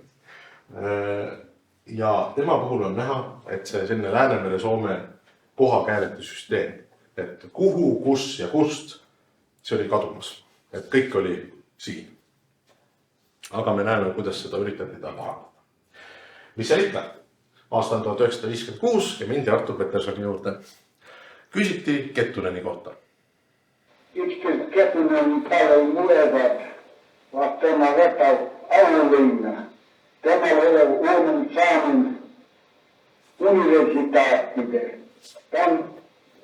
[SPEAKER 2] Ja tema puhul on näha, et see selline Läänemere-Soome kohakäälete süsteem, et kuhu, kus ja kust, see oli kadumas, et kõik oli siin. Aga me näeme, kuidas seda üritati ta parandada. Mis seal ikka? Aasta on 1956 ja mindi Artur Petersoni juurde. Küsiti Kettuneni kohta.
[SPEAKER 3] Ykskõik Kettuneni talle mulevad, vaat tema võtab Aulinna. Temal olev Uumen Saamen universitaatide. Ta on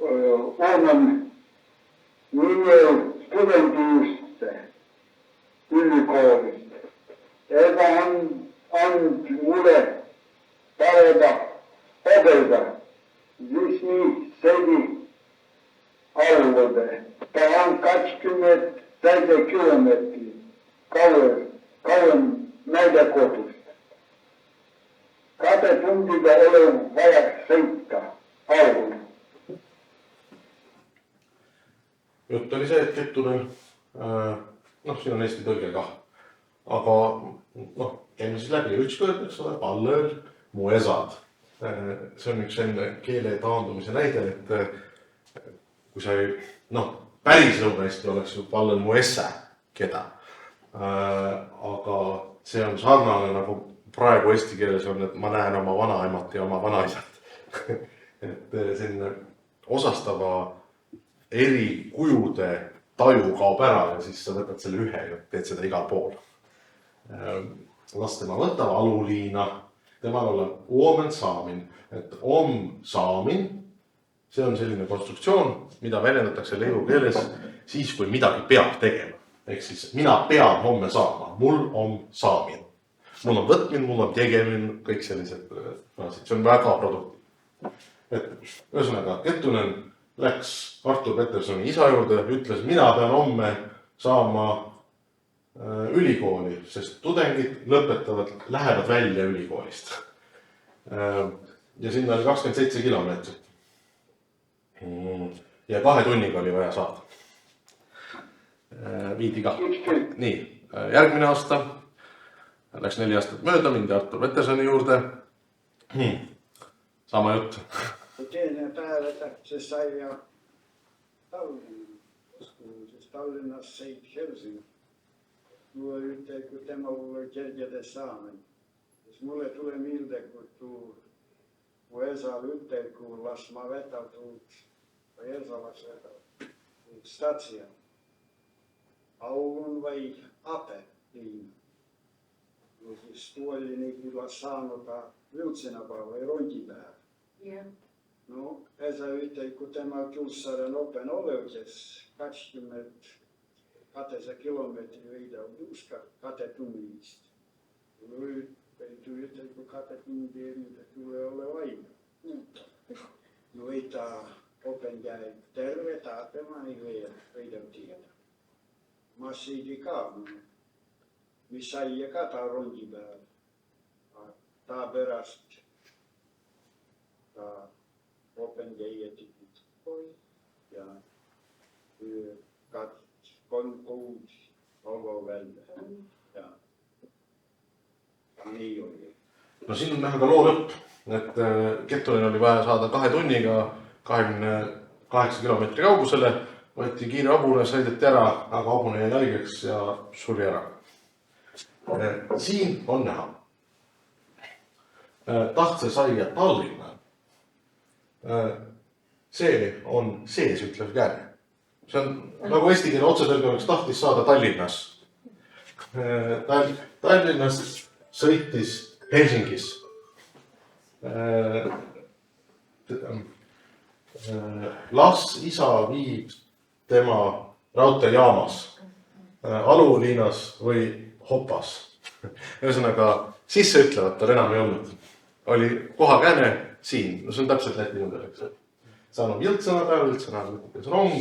[SPEAKER 3] Uumen nimel studendijuste ülikoolist. Ega on mulle pareda õbelda, siis nii sedi arvude. Ta on 20 kilomeetri kauem meile kodust. 2 tundiga olen vaja sõita arvude.
[SPEAKER 2] Jutt oli see, et Kettunen, siin on Eesti tõlge ka, aga käime siis läbi ükskord, eks ole, Pallõõr, mu esad. See on üks enne keele taandumise näide, et kui sa ei, päris Lõuna-Eesti oleks ju Pallõõr mu esse, keda. Aga see on sarnane nagu praegu eesti keeles on, et ma näen oma vanaemat ja oma vanaisat. Et selline osastava eri kujude taju kaob ära ja siis sa võtad selle ühe ja teed seda igal pool. Las tema võtab aluliina, temal olev Uumen Saamin, et Om Saamin, see on selline konstruktsioon, mida väljendatakse leiu keeles siis, kui midagi peab tegema. Ehk siis mina pean homme saama, mul on saamin. Mul on võtmin, mul on tegemine, kõik sellised naasid. See on väga produktiivne. Et ühesõnaga, Kettunen läks Artur Petersoni isa juurde, ütles, mina pean homme saama ülikooli, sest tudengid lähevad välja ülikoolist. Ja sinna oli 27 kilomeetrit. Ja 2 tunniga oli vaja saada. Viidi ka. Nii, järgmine aasta läks 4 aastat mööda, mindi Artur Petersoni juurde. Sama jutt.
[SPEAKER 3] Teine päev, et see sai ja Tallinnas sõid Helsingi. Mulle ütle, kui tema oli kergede saamen. Mulle tule milde, kui mu esa ütle, kui las ma vetab tuud, või esa las vetab statsia. Aulun vai ape liin. Siis tuo oli niin kyllä saanut Viltsinapaa vai Ronkipäär. No, esa ütle, kun tämä Tulssaren open oleukes 22 kilometriä viidä on juuska 2 tunnista. Ütle, kun 2 tuntia tulee ole aina. No ei tää open jäi terve taapemaan, ei veidä tiedä. Mä siidi kaavun. Missä ei kata Ronkipäär. Tää peräst. Tää open jäi ja kolm kuud olgu välja. Ja nii oli.
[SPEAKER 2] No siin on näha ka loo lõpp, et Kettunen oli vaja saada 2 tunniga 28 kilomeetri kaugusele, võeti kiire hobune, sõideti ära, aga hobune jäi haigeks ja suri ära. Siin on näha tahtse saia Tallinna. See on sees ütlev kääne. See on nagu eesti keele otsetõlge oleks tahtis saada Tallinnas. Tallinnas sõitis Helsingis. Las isa viib tema raudteejaamas, aluliinas või hopas. Ühesõnaga, sisseütlevat tal enam ei olnud. Oli kohakääne siin, no see on täpselt Läti number, eks. Saanud Jõltsõna peale, Jõltsõna on rong,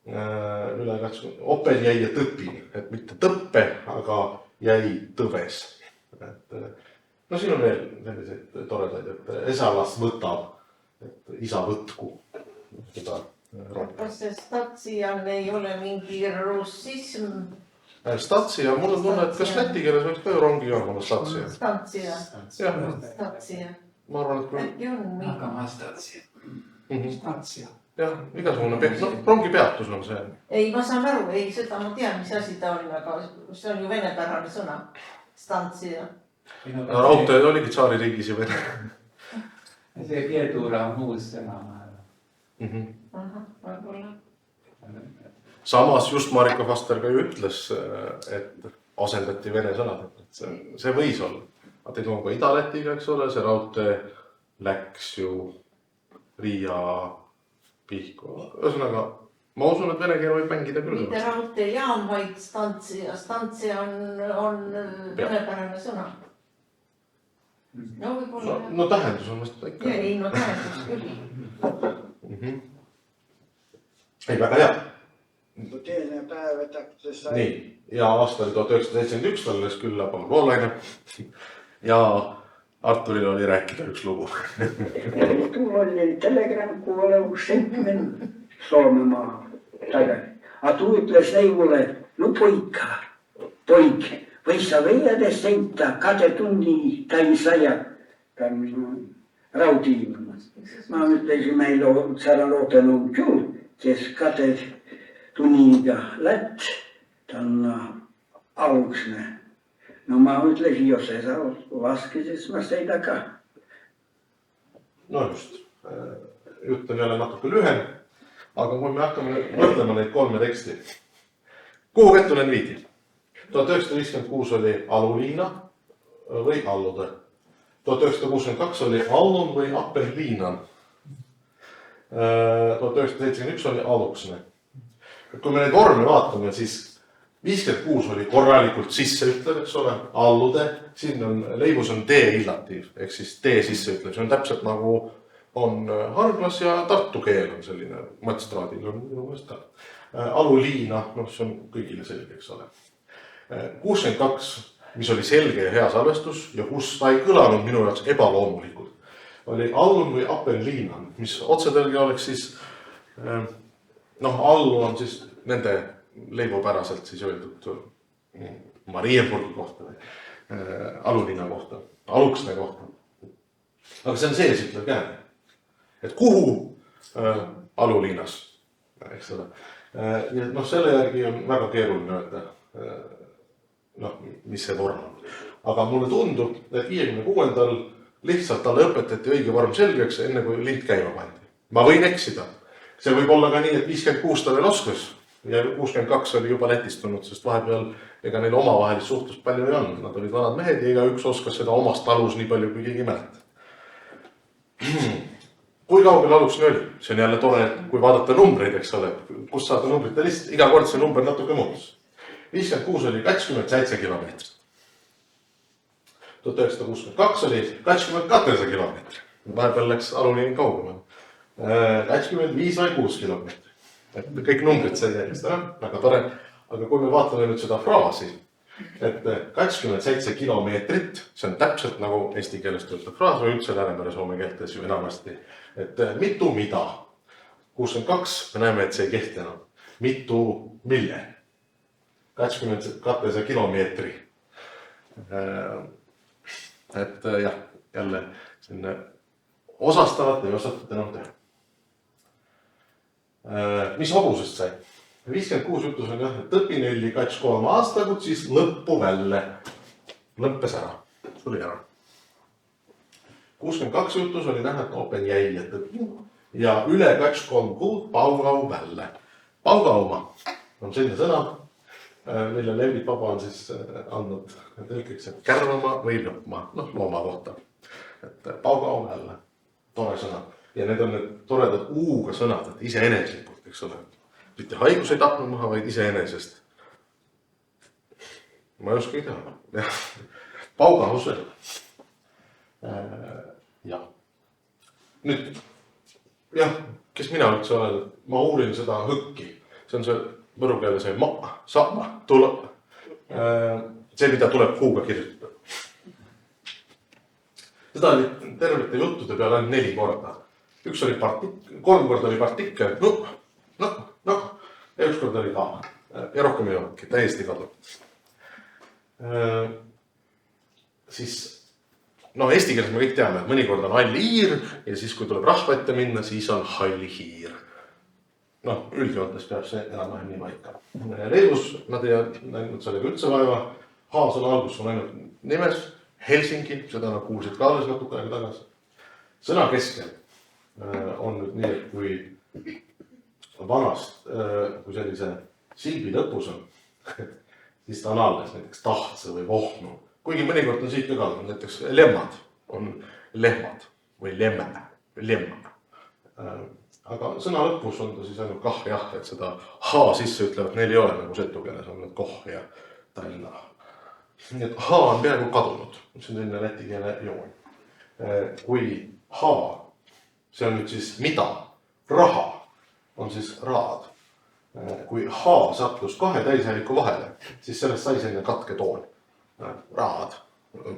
[SPEAKER 2] üle Open jäi ja tõpin, et mitte tõppe, aga jäi tõves. No siin on veel selliseid toredaid, et Esalas võtab, et isa võtku seda rongi.
[SPEAKER 6] Kas see Statsian ei ole mingi russism?
[SPEAKER 2] Statsia, mul on tunne, et kas läti keeles võiks ka ju rongi olla Statsia.
[SPEAKER 6] Statsia.
[SPEAKER 2] Jah,
[SPEAKER 6] Statsia.
[SPEAKER 2] ma arvan, et kui...
[SPEAKER 6] Äkki on mingi.
[SPEAKER 7] Aga ma Statsia.
[SPEAKER 2] Jah, igasugune rongi peatus on see.
[SPEAKER 6] Ei, ma saan aru, ei, seda ma tean, mis asi ta on, aga see on ju venepärane sõna. Statsia.
[SPEAKER 2] Raudteed oligi tsaaririigis ju vene.
[SPEAKER 7] See Pietura on uus sõna.
[SPEAKER 6] Võib-olla.
[SPEAKER 2] Samas just Marika Faster ka ju ütles, et asendati vene sõnad. See võis olla. Nad ei toon ka Ida-Lätiga, eks ole, see raudtee läks ju Riia Pihku. Ühesõnaga, ma usun, et vene keel võib mängida küll.
[SPEAKER 6] Mitte raudteejaam, vaid Stantsia. Stantsia on venepärane sõna. No võib-olla.
[SPEAKER 2] No tähendus on vast ikka.
[SPEAKER 6] Ei, no tähendus küll.
[SPEAKER 2] Ei, väga hea.
[SPEAKER 3] Teine päev, et äkki sai...
[SPEAKER 2] Nii, ja aasta oli 1971, tal alles külla Paul Voolaine. Ja Arturil oli rääkida üks lugu.
[SPEAKER 3] Tuul oli telegram, kuhu oli 70 Soomemaa tagasi. Aga tuu ütles neivule, no poik, võis sa veedes sõita 2 tundi täis aja. Ta on raudiimuna. Ma ütlesin, meil on seal lootenum küll, kes 2 tunniga lätt, ta on aluksne. No ma ütlesin, jos ei saa laske, siis ma sõida ka.
[SPEAKER 2] No just, jutt on jälle natuke lühem, aga kui me hakkame mõtlema neid 3 teksti. Kuhu Kettunen viidi? 1956 oli Aluliina või Allude. 1962 oli Allun või Appelliinan. 1971 oli Aluksne. Kui me neid vorme vaatame, siis 56 oli korralikult sisseütlev, eks ole, Allude. Siin on, leivus on D-illatiiv, ehk siis D sisseütlev. See on täpselt nagu on Harglas ja Tartu keel on selline matstraadil on minu mõelest ka. Aluliina, no see on kõigile selge, eks ole. 62, mis oli selge ja hea salvestus ja kus ta ei kõlanud minu jaoks ebaloomulikult, oli Allun või Appelliinan, mis otsetõlge oleks siis, Allun on siis nende leivupäraselt siis öeldud Marienburgi kohta või Aluliina kohta, Aluksne kohta. Aga see on sees ütlev kääne. Et kuhu Aluliinas, eks ole. Ja selle järgi on väga keeruline öelda, mis see vorm on. Aga mulle tundub, et 56. lihtsalt talle õpetati õige vorm selgeks, enne kui lint käima pandi. Ma võin eksida. See võib olla ka nii, et 56 ta veel oskas ja 62 oli juba lätistunud, sest vahepeal ega neil omavahelist suhtlust palju ei olnud. Nad olid vanad mehed ja igaüks oskas seda omast talus nii palju kui keegi mäletab. Kui kaugel Aluksne oli? See on jälle tore, kui vaadata numbreid, eks ole, kus saada numbrite list, iga kord see number natuke muutus. 56 oli 27 kilomeetrit. 1962 oli 22 kilomeetrit. Vahepeal läks Aluliin kaugemale. 25 või 6 kilomeetrit. Et kõik numbrid sai järjest ära, väga tore. Aga kui me vaatame nüüd seda fraasi, et 27 kilomeetrit, see on täpselt nagu eesti keelest töötav fraas või üldse Läänemere soome keeltes ju enamasti. Et mitu mida? 62, me näeme, et see ei kehti enam. Mitu mille? 22 kilomeetri. Et jah, jälle selline osastavat ei osatud enam teha. Mis hobusest sai? 56 jutus on jah, et tõpinelli 2-3 aastakud, siis lõppu välle. Lõppes ära. Tuli ära. 62 jutus oli näha, et Open jäi ja tõpin. Ja üle 2-3 kuud paugau välle. Paugauma on selline sõna, mille Levi Papa on siis andnud tõlkeks, et kärvama või lõppma, looma kohta. Et paugau välle. Tore sõna. Ja need on need toredad uuga sõnad, et iseeneslikult, eks ole. mitte haigus ei tapnud maha, vaid iseenesest. Ma ei oska ei tea. Paugahus veel. Jah. Nüüd, jah, kes mina üldse olen, ma uurin seda hõkki. See on see võru keele see saama, tuleb. See, mida tuleb kuuga kirjutada. Seda oli tervete juttude peale ainult 4 korda. Üks oli 3 korda oli partikel, ja 1 kord oli ka. Ja rohkem ei olnudki, täiesti kadu. Siis, eesti keeles me kõik teame, et mõnikord on hall hiir ja siis, kui tuleb rahva ette minna, siis on hall hiir. Üldjoontes peab see enam-vähem nii paika. Leedus nad ei näinud sellega üldse vaeva. H-sõna algus on ainult nimes, Helsingi, seda nad kuulsid ka alles natuke aega tagasi. Sõna keskel on nüüd nii, et kui vanast, kui sellise silbi lõpus on, siis ta on alles näiteks tahtse või vohnu. Kuigi mõnikord on siit ka, näiteks lemmad on lehmad või lemme. Aga sõna lõpus on ta siis ainult kah jah, et seda H sisse ütlevad, neil ei ole nagu setukeeles on need koh ja Tallinna. Nii et H on peaaegu kadunud, see on selline läti keele joon. Kui H, see on nüüd siis mida, raha on siis raad. Kui H sattus 2 täishääliku vahele, siis sellest sai selline katketoon. Raad.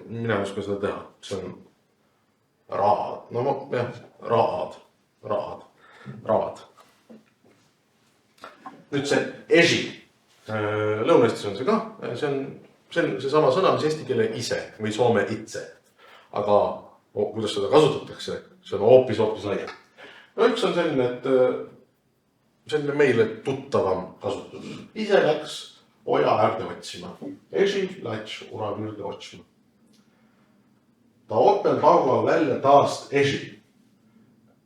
[SPEAKER 2] Mina ei oska seda teha. See on raad. Raad. Nüüd see esi. Lõuna-Eestis on see ka. See on see sama sõna, mis eesti keele ise või soome itse. Aga kuidas seda kasutatakse, see on hoopis laia. Üks on selline, et selline meile tuttavam kasutus. Ise läks oja äärde otsima. Esi läks uravürde otsima. Ta open pauga välja taast esi.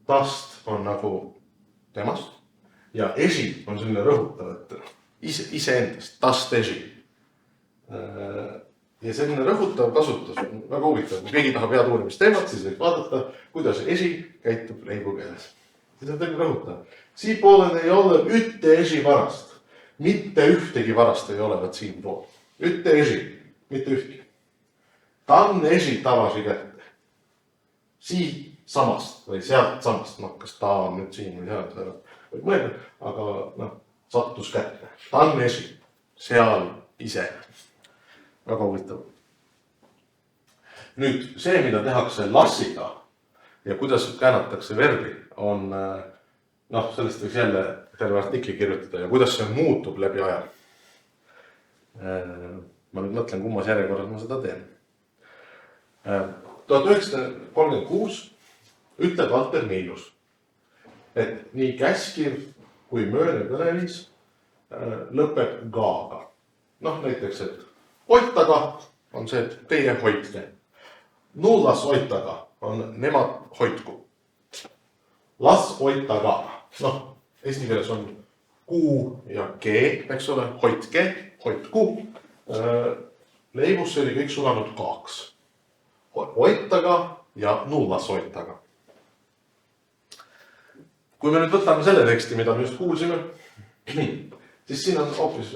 [SPEAKER 2] Taast on nagu temast. Ja esi on selline rõhutav, et iseendast, taast esi. Ja selline rõhutav kasutus on väga huvitav. Kui keegi tahab head uurimisteemat, siis võib vaadata, kuidas esi käitub leibu keeles. See on tegelikult rõhutav. Siipoolel ei ole ütte esi varast. Mitte ühtegi varast ei olevat siin pool. Ütte esi, mitte ühtki. Tann esi tavasi kätte. Siit samast või sealt samast. Kas ta on nüüd siin või seal. Võib mõelda, aga sattus kätte. Tann esi, seal ise. Väga huvitav. Nüüd see, mida tehakse lassiga ja kuidas käänatakse verbi, on sellest võiks jälle terve artikli kirjutada ja kuidas see muutub läbi aja. Ma nüüd mõtlen, kummas järjekorras ma seda teen. 1936 ütleb Walter Neilus, et nii käskiv kui mööne kõneviis lõpeb gaaga. Näiteks, et hoitaga on see, et teie hoidke. Nullas hoitaga on nemad hoidku. Las hoitaga. Eesti keeles on kuu ja kee, eks ole, hoidke, hoidku. Leibus oli kõik sulanud kaaks. Hoitaga ja nullas hoitaga. Kui me nüüd võtame selle teksti, mida me just kuulsime, siis siin on hoopis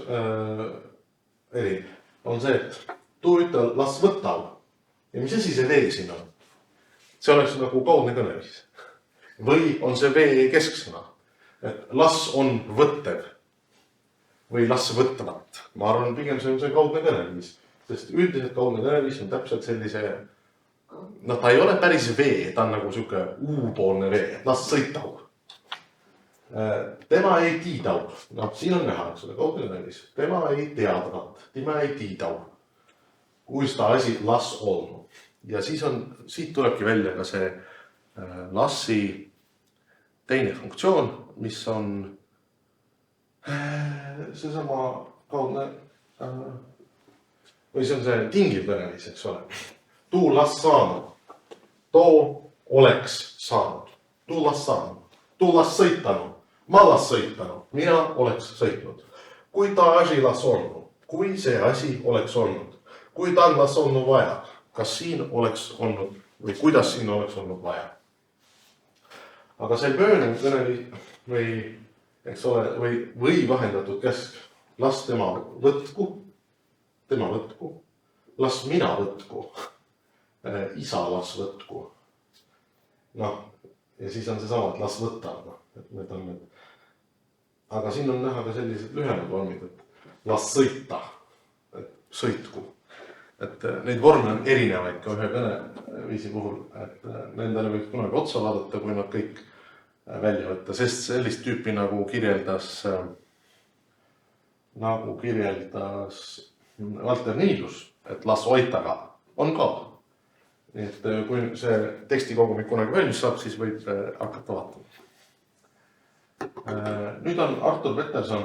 [SPEAKER 2] eri. On see, et tuu ütle las võtav. Ja mis asi see vee siin on? See oleks nagu kaudne kõneviis. Või on see vee kesksõna? Et las on võttev. Või las võtvat. Ma arvan, pigem see on see kaudne kõneviis. Sest üldiselt kaudne kõneviis on täpselt sellise... ta ei ole päris vee, ta on nagu siuke U-poolne vee. Las sõitau. Tema ei tiidau. Siin on näha, eks ole, kaudne kõneviis. Tema ei teadvat. Tema ei tiidau. Kui seda asi las olnu. Ja siis siit tulebki välja ka see lassi teine funktsioon, mis on seesama kaudne, või see on see tingiv kõneviis, eks ole. Tuu las saanud, too oleks saanud, tuu las saanud, tuu las sõitanud, ma las sõitanud, mina oleks sõitnud. Kui ta asi las olnu, kui see asi oleks olnud, kui ta las olnu vaja, kas siin oleks olnud või kuidas siin oleks olnud vaja. Aga see möönev kõneviis või eks ole, või vahendatud käsk, las tema võtku, las mina võtku, isa las võtku. Noh, ja siis on seesama, et las võtab, et need on need. Aga siin on näha ka sellised lühemad vormid, et las sõita, et sõitku. Et neid vorme on erinevaid ka ühe kõneviisi puhul, et nendele võiks kunagi otsa vaadata, kui nad kõik välja võtta, sest sellist tüüpi nagu kirjeldas Valter Niilus, et las oitaga on ka. Nii et kui see tekstikogumik kunagi valmis saab, siis võib hakata vaatama. Nüüd on Artur Peterson.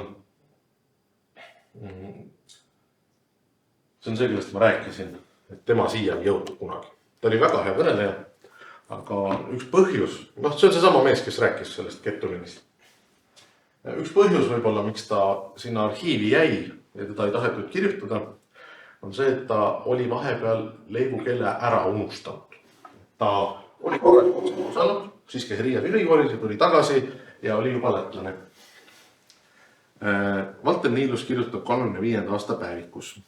[SPEAKER 2] See on see, kellest ma rääkisin, et tema siia ei jõudnud kunagi. Ta oli väga hea kõneleja, aga üks põhjus, see on seesama mees, kes rääkis sellest Getulinist. Üks põhjus võib-olla, miks ta sinna arhiivi jäi ja teda ei tahetud kirjutada, on see, et ta oli vahepeal leivukeele ära unustanud. Ta oli korralikult osanud, siis käis Riia ülikoolis ja tuli tagasi ja oli juba lätlane. Valter Niilus kirjutab 35. aasta päevikus.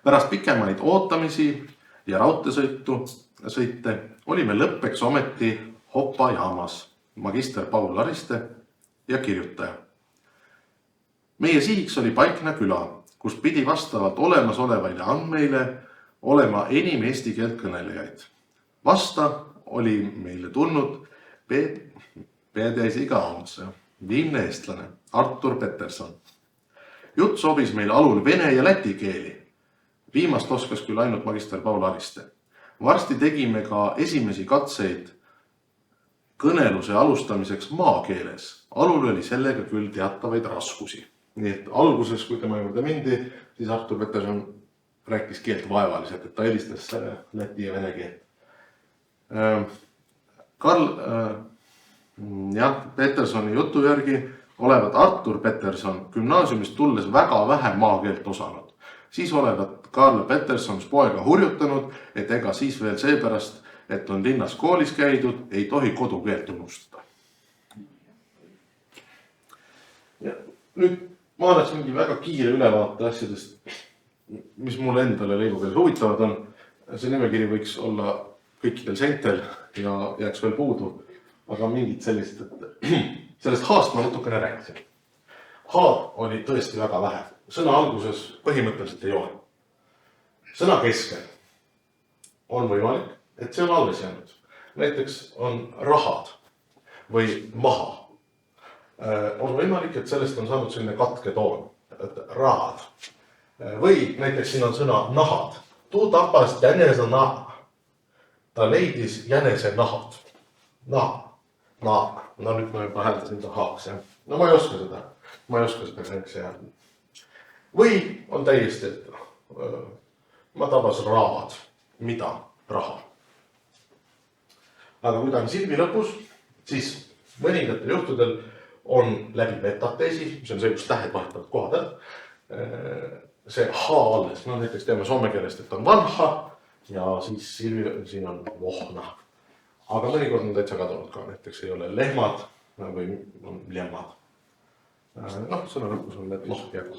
[SPEAKER 2] Pärast pikemaid ootamisi ja raudteesõite olime lõppeks ometi Hopa jaamas, magister Paul Lariste ja kirjutaja. Meie sihiks oli Paikna küla, kus pidi vastavalt olemasolevaile andmeile olema enim eesti keelt kõnelejaid. Vasta oli meile tulnud Peedeisiga viimne eestlane Artur Peterson. Jutt sobis meil alul vene ja läti keeli. Viimast oskas küll ainult magister Paul Lariste. Varsti tegime ka esimesi katseid kõneluse alustamiseks maakeeles. Alul oli sellega küll teatavaid raskusi. Nii et alguses, kui tema juurde mindi, siis Artur Peterson rääkis keelt vaevaliselt, et ta helistas läti ja vene keelt. Petersoni jutu järgi olevat Artur Peterson gümnaasiumist tulles väga vähe maakeelt osanud. Siis olevat Karl Peterson poega hurjutanud, et ega siis veel seepärast, et on linnas koolis käidud, ei tohi kodukeelt unustada. Ja nüüd ma annaks mingi väga kiire ülevaate asjadest, mis mulle endale leivukeeles huvitavad on. See nimekiri võiks olla kõikidel seintel ja jääks veel puudu, aga mingid sellist, et sellest haast ma natukene rääkisin. Haad oli tõesti väga vähe. Sõna alguses põhimõtteliselt ei ole. Sõna keskel on võimalik, et see on alles jäänud. Näiteks on rahad või maha. On võimalik, et sellest on saanud selline katketoon, et rahad. Või näiteks siin on sõna nahad. Tuu tapas jänese naha. Ta leidis jänese nahad. Naha. No nüüd ma juba hääldasin ta haaks. No ma ei oska seda. Või on täiesti, et ma tabas raad. Mida? Raha. Aga kui ta on silmi lõpus, siis mõningatel juhtudel on läbi metateesi, mis on see, kus tähed vahetavad kohad, see ha alles. No näiteks teeme soome keelest, et on vanha ja siis siin on vohna. Aga mõnikord on täitsa kadunud ka, näiteks ei ole lehmad või on lemmad. Sõna lõpus on need lohjad.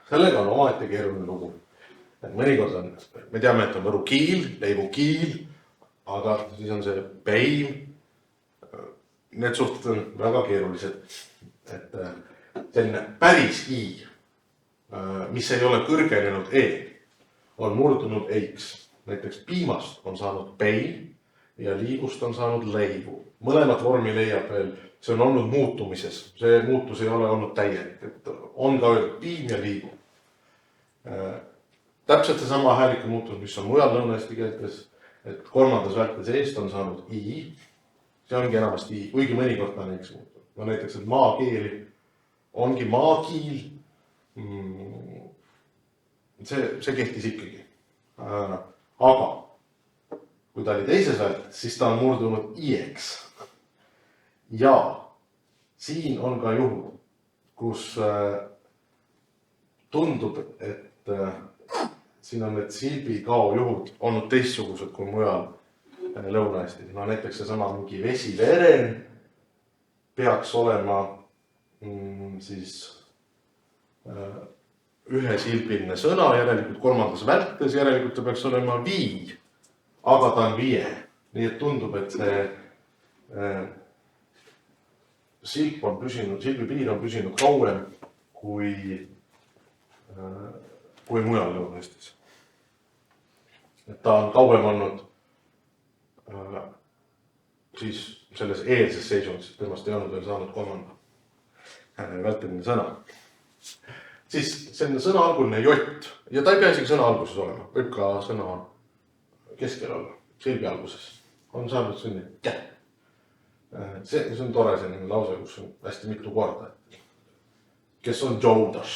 [SPEAKER 2] Sellega on omaette keeruline lugu. Mõnikord on, me teame, et on võru kiil, leivu kiil, aga siis on see peim. Need suhted on väga keerulised. Et selline päris i, mis ei ole kõrgenenud e, on murdunud eiks. Näiteks piimast on saanud peim ja liigust on saanud leivu. Mõlemat vormi leiab veel, see on olnud muutumises. See muutus ei ole olnud täielik, et on ka öeldud piim ja liigu. Täpselt see sama häälike muutus, mis on mujal lõuna-eesti keeltes, et kolmandas vältes eest on saanud i. See ongi enamasti i, kuigi mõnikord ta on eks muutunud. No näiteks, et maakeeli ongi maakiil. See kehtis ikkagi. Aga kui ta oli teises vältes, siis ta on murdunud ieks. Ja siin on ka juhud, kus tundub, et siin on need silbi kao juhud olnud teistsugused kui mujal Lõuna-Eestis. No näiteks seesama mingi vesiveren peaks olema siis ühesilbiline sõna, järelikult kolmandas vältes, järelikult ta peaks olema vii, aga ta on vie. Nii et tundub, et see silp on püsinud, silbipiir on püsinud kauem kui mujal Lõuna-Eestis. Et ta on kauem olnud siis selles eelses seisundis, temast ei olnud veel saanud kolmanda välteline sõna. Siis selline sõna alguline jott ja ta ei pea isegi sõna alguses olema, võib ka sõna keskel olla, silbi alguses. On saanud selline kätt. See on tore selline lause, kus on hästi mitu korda. Kes on Joudas,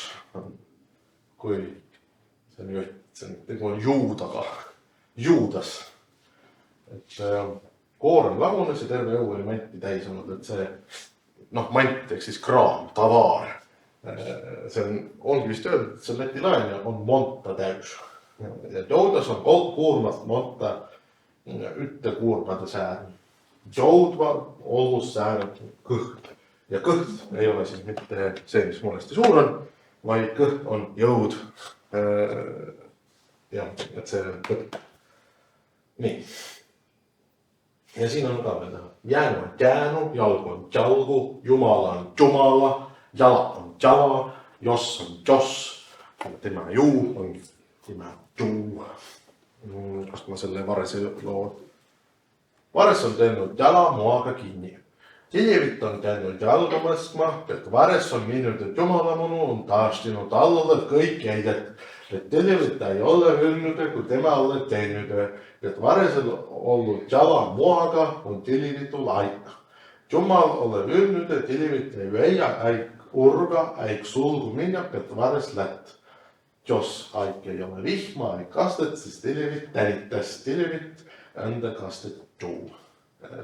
[SPEAKER 2] kui see on jott, see on Juudaga, Juudas. Et koorem lagunes ja terve õu oli manti täis olnud, et see mant ehk siis kraam, tavaar. See ongi vist öeldud, et see Läti laen on monta täys. Joudas on kourmast monta ütte kuurmade säärn. Joudva olus säärn kõht. Ja kõht ei ole siis mitte see, mis mul hästi suur on, vaid kõht on jõud. Ja, et see kõht. Nii. Ja siin on ka veel teha. Jäänu on jäänu, jalgu on jalgu, jumala on jumala, jala on jala, joss on joss, tema juu on tema juu. Kust ma selle Varese loo? Vares on teinud jala moaga kinni. Tilivit on teinud jalga mõskma, et Vares on minnud, et jumalamunu on taastinud allalle kõik jäidet. Et Tilivit ei ole öelnud, kui tema ole teinud, et Varesel olnud jala moaga on Tilivitu laita. Jumal ole öelnud, et Tilivit ei väia äik urga, äik sulgu minna, et Vares lätt. Jos äik ei ole vihma, äik kastet, siis Tilivit tänitas. Tilivit enda kastet tuu.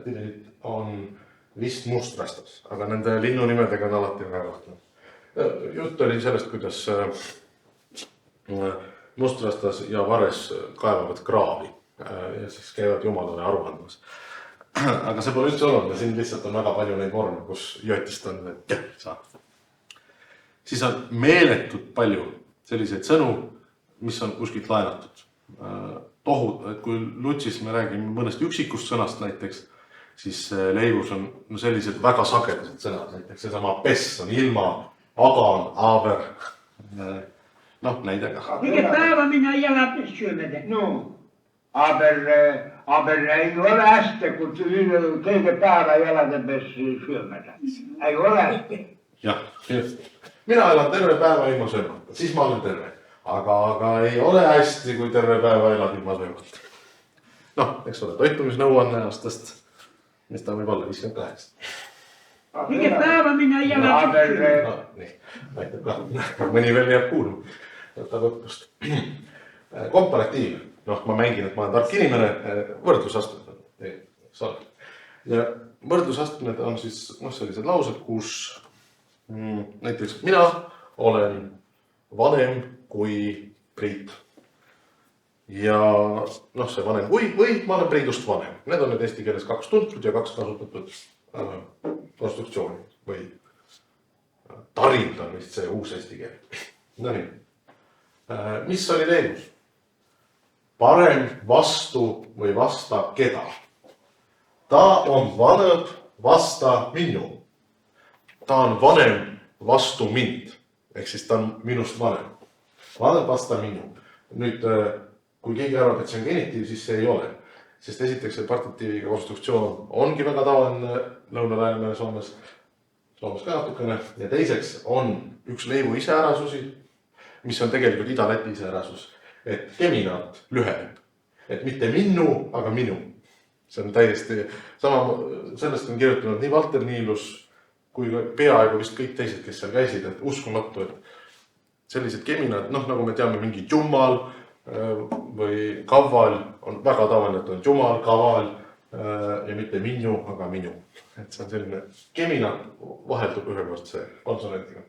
[SPEAKER 2] Tilivit on vist mustrastas, aga nende linnunimedega on alati väga kahtlane. Jutt oli sellest, kuidas mustrastas ja Vares kaevavad kraavi ja siis käivad jumalale aru andmas. Aga see pole üldse olnud ja siin lihtsalt on väga palju neid vorme, kus jotist on saab. Siis on meeletult palju selliseid sõnu, mis on kuskilt laenatud. Et kui Lutsis me räägime mõnest üksikust sõnast näiteks, siis leivus on sellised väga sagedased sõnad. Näiteks seesama pess on ilma, aga on aber. Näide ka.
[SPEAKER 4] Mikä päivä minä jäljellä syömätä? No. Aber ei ole hästi, kun keitä päivä jäljellä syömätä. Ei ole hästi.
[SPEAKER 2] Jah, just. Mina elan terve päeva ilma söömata, siis ma olen terve. Aga ei ole hästi, kui terve päeva elad ilma söömata. Eks ole, toitumisnõuanne aastast, mis ta võib olla 58.
[SPEAKER 4] Mikä päivä minä jäljellä syömätä?
[SPEAKER 2] Nii, näitab ka. Mõni veel jääb kuulma. Võtab õppust. Komparatiiv. Ma mängin, et ma olen tark inimene. Võrdlusastmed. Ja võrdlusastmed on siis sellised laused, kus näiteks mina olen vanem kui Priit. Ja see vanem kui või ma olen Priidust vanem. Need on need eesti keeles 2 tuntud ja 2 kasutatud konstruktsiooni või tarind on vist see uus eesti keel. No nii. Mis oli leedus? Parem vastu või vasta keda? Ta on vanem vasta minu. Ta on vanem vastu mind. Ehk siis ta on minust vanem. Vanem vasta minu. Nüüd, kui keegi arvab, et see on genitiiv, siis see ei ole. Sest esiteks see partitiiviga konstruktsioon ongi väga tavaline Lõuna-Läänemere Soomes ka natukene. Ja teiseks on üks leivu iseärasusi, mis on tegelikult Ida-Läti iseärasus, et geminaat lüheneb. Et mitte minu, aga minu. See on täiesti sama, sellest on kirjutanud nii Valter Niilus kui peaaegu vist kõik teised, kes seal käisid, et uskumatu, et sellised geminaat, nagu me teame, mingi jumal või kaval on väga tavaline, et on jumal, kaval ja mitte minu, aga minu. Et see on selline geminaat vaheldub ühekordse konsonantiga.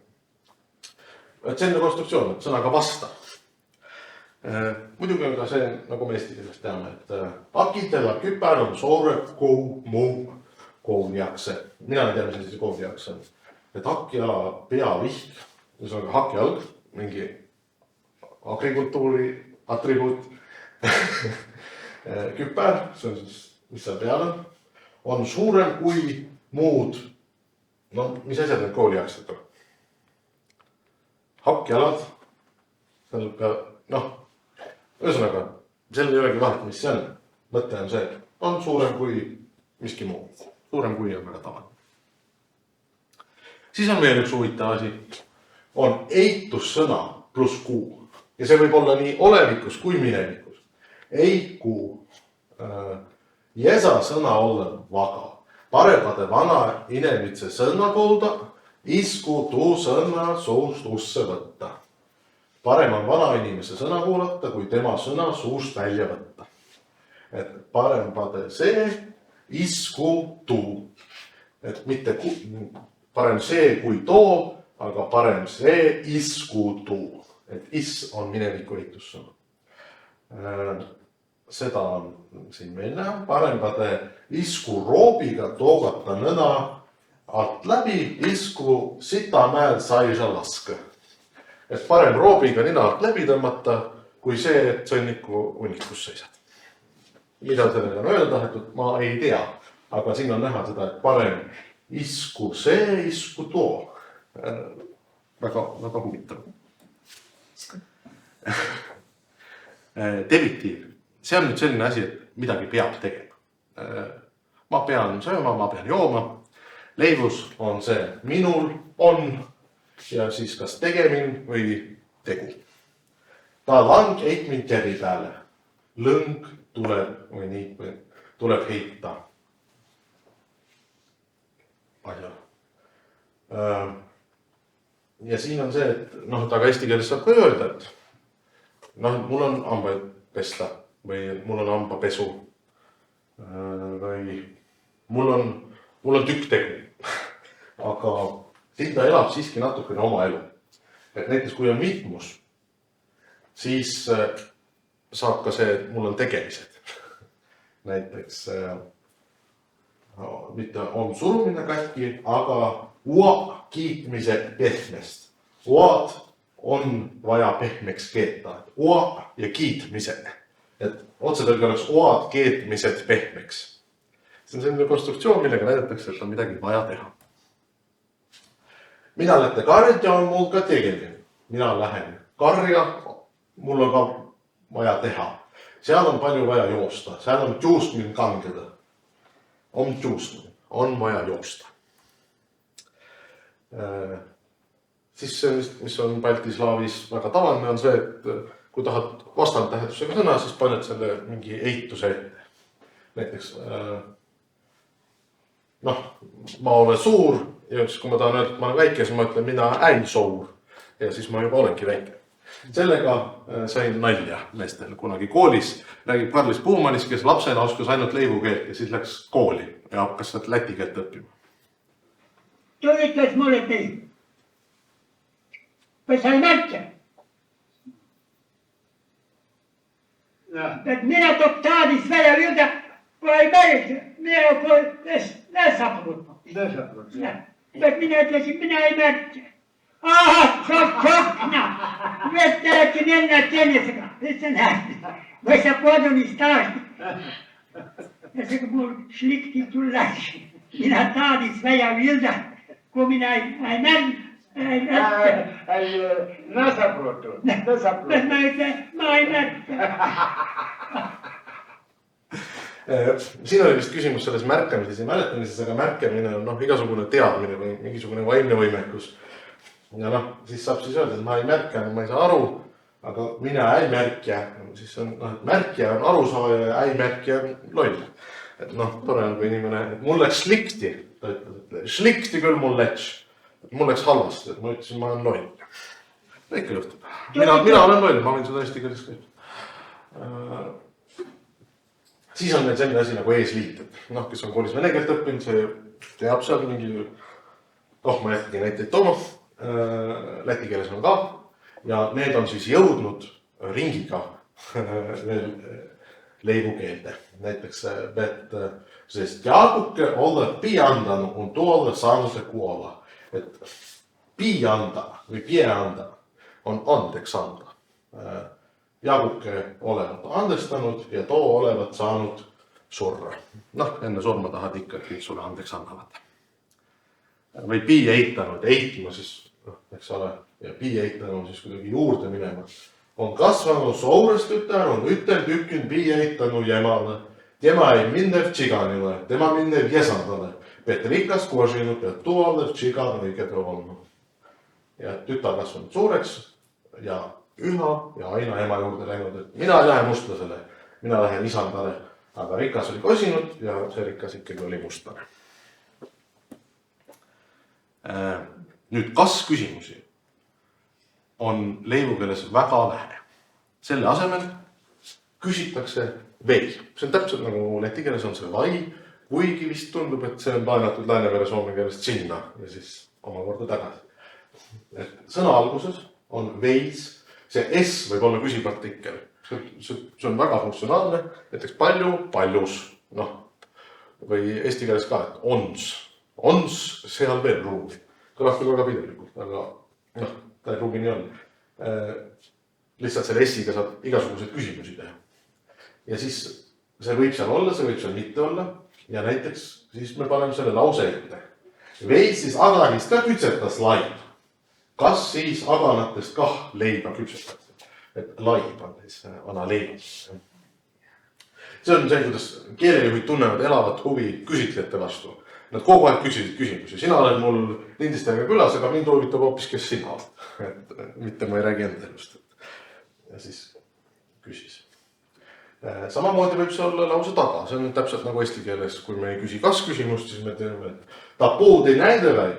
[SPEAKER 2] Et selline konstruktsioon, et sõnaga vasta. Muidugi on ka see, nagu me eesti keeles teame, et akidel ja küpär on suure muu kouniakse. Mina ei tea, mis see kouniakse on. Et hakkjala peavihk, mis on ka hakkjalg, mingi agrikultuuri atribuut. Küpär, see on siis, mis seal peal on suurem kui muud. No, mis asjad need koolijaksed on? Hakkjalad, seal peab, noh, ühesõnaga, seal ei olegi vahet, mis see on. Mõte on see, et on suurem kui miski muu. Suurem kui on väga tavaline. Siis on veel üks huvitav asi. On eitussõna pluss kuu. Ja see võib olla nii olevikus kui minevikus. Eiku jesa sõna ollen vaga. Parepade vana inemitse sõna kuulda, isku tuu sõna suust usse võtta. Parem on vana inimese sõna kuulata, kui tema sõna suust välja võtta. Et parempade see, isku tuu. Et mitte parem see kui too, aga parem see, isku tuu. Et is on mineviku eitussõna. Seda on siin meil näha. Parempade isku roobiga toogata nõna alt läbi, isku sitamäel saisa laske. Et parem roobiga nina alt läbi tõmmata, kui see, et sõnniku unikus seisad. Mida sellega on öelda tahetud, ma ei tea. Aga siin on näha seda, et parem isku see, isku too. Väga huvitav. Debitiiv. See on nüüd selline asi, et midagi peab tegema. Ma pean sööma, ma pean jooma. Leivus on see minul on ja siis kas tegemin või tegu. Ta lang eit mind käri peale. Lõng tuleb või nii, tuleb heita. Ja siin on see, et aga eesti keeles saab ka öelda, et mul on hambaid pesta või mul on hambapesu või mul on tükk tegu. Aga siin ta elab siiski natukene oma elu. Et näiteks kui on mitmus, siis saab ka see, et mul on tegemised. Näiteks mitte on surumine katki, aga ua kiitmise pehmest. Uad on vaja pehmeks keeta. Ua ja kiitmise. Et otsetõlge oleks uad keetmised pehmeks. See on selline konstruktsioon, millega näidatakse, et on midagi vaja teha. Mina lähte karja on mul ka tegeline. Mina lähen karja, mul on ka vaja teha. Seal on palju vaja joosta. Seal on juustmin kangeda. On juustmin. On vaja joosta. Siis see, mis on baltislaavis väga tavaline, on see, et kui tahad vastandtähendusega sõna, siis paned selle mingi eituse ette. Näiteks, ma olen suur ja siis, kui ma tahan öelda, et ma olen väike, siis ma ütlen, mina äin suur. Ja siis ma juba olengi väike. Sellega sain nalja meestel kunagi koolis. Räägib Karlis Puumanis, kes lapsena oskas ainult leivukeelt ja siis läks kooli ja hakkas sealt läti keelt õppima.
[SPEAKER 4] Tu ütles mulle teid. Või sa ei märke? Et minä toptaadis välja viltä, vai märke. Minä olen näsapuruttu. Et minä ütlesin, minä ei märke. Aha, šokna. Vettelekki mennä tennisega. Nyt sä nähti. Voi sä kodunis taas. Ja se kun mul schlikti tulläsi. Minä taadis välja viltä, kun minä ei märke. Ei näsapuruttu. Ma ei märke.
[SPEAKER 2] Siin oli vist küsimus selles märkamises ja mäletamises, aga märkamine on igasugune teadmine või mingisugune vaimne võimekus. Ja siis saab siis öelda, et ma ei märka, ma ei saa aru, aga mina ei märkja. Siis on, et märkja on arusaaja ja ei märkja on loll. Et tore on, kui inimene, et mul läks šlikti. Ta ütles, et šlikti küll mul läks. Mul läks halvasti, et ma ütlesin, ma olen loll. Ikka juhtub. Mina olen loll, ma võin seda eesti keeles kõik. Siis on meil selline asi nagu eesliit. Kes on koolis vene keelt õppinud, see teab seal mingi... ma jätkagi näiteid tooma. Läti keeles on ka. Ja need on siis jõudnud ringiga veel leivukeelde. Näiteks, et sest Jaakuke olla piandanu on tuolle saanuse kuolla. Et pianda või pieanda on andeks anda. Jaakuke olevat andestanud ja too olevat saanud surra. Noh, enne surma tahad ikka, et kõik sulle andeks annavad. Või pii eitanud, eitma siis, eks ole, ja pii eitanud siis kuidagi juurde minema. On kasvanud suurest tütar, on ütel tükkin pii eitanud jemale. Tema ei minnev tsiganile, tema minnev jesandale. Petrikas kožinud, et tuolev tsigan õiged olnud. Ja tütar kasvanud suureks ja üha ja aina ema juurde läinud, et mina ei lähe mustlasele, mina lähen isandale. Aga rikas oli kosinud ja see rikas ikkagi oli mustlane. Nüüd kas küsimusi on leivukeeles väga vähe. Selle asemel küsitakse vei. See on täpselt nagu läti keeles on see vai, kuigi vist tundub, et see on laenatud Läänemere soome keelest sinna ja siis omakorda tagasi. Et sõna alguses on veis, see S võib olla küsipartikkel. See on väga funktsionaalne, näiteks palju, paljus, noh, või eesti keeles ka, et ons seal veel ruumi. Kõlab küll väga pidelikult, aga noh, ta ei ruumi nii on. Lihtsalt selle S-iga saab igasuguseid küsimusi teha. Ja siis see võib seal olla, see võib seal mitte olla ja näiteks siis me paneme selle lause ette. Veid siis aganist ka kütsetas laib. Kas siis aganatest kah leiba küpsetas? Et laib on siis vana leibas. See on see, kuidas keelejuhid tunnevad elavat huvi küsitlejate vastu. Nad kogu aeg küsisid küsimusi. Sina oled mul lindistajega külas, aga mind huvitab hoopis, kes sina oled. Et mitte ma ei räägi enda elust. Ja siis küsis. Samamoodi võib see olla lause taga. See on täpselt nagu eesti keeles, kui me ei küsi kas küsimust, siis me teeme, et ta puud ei näide või?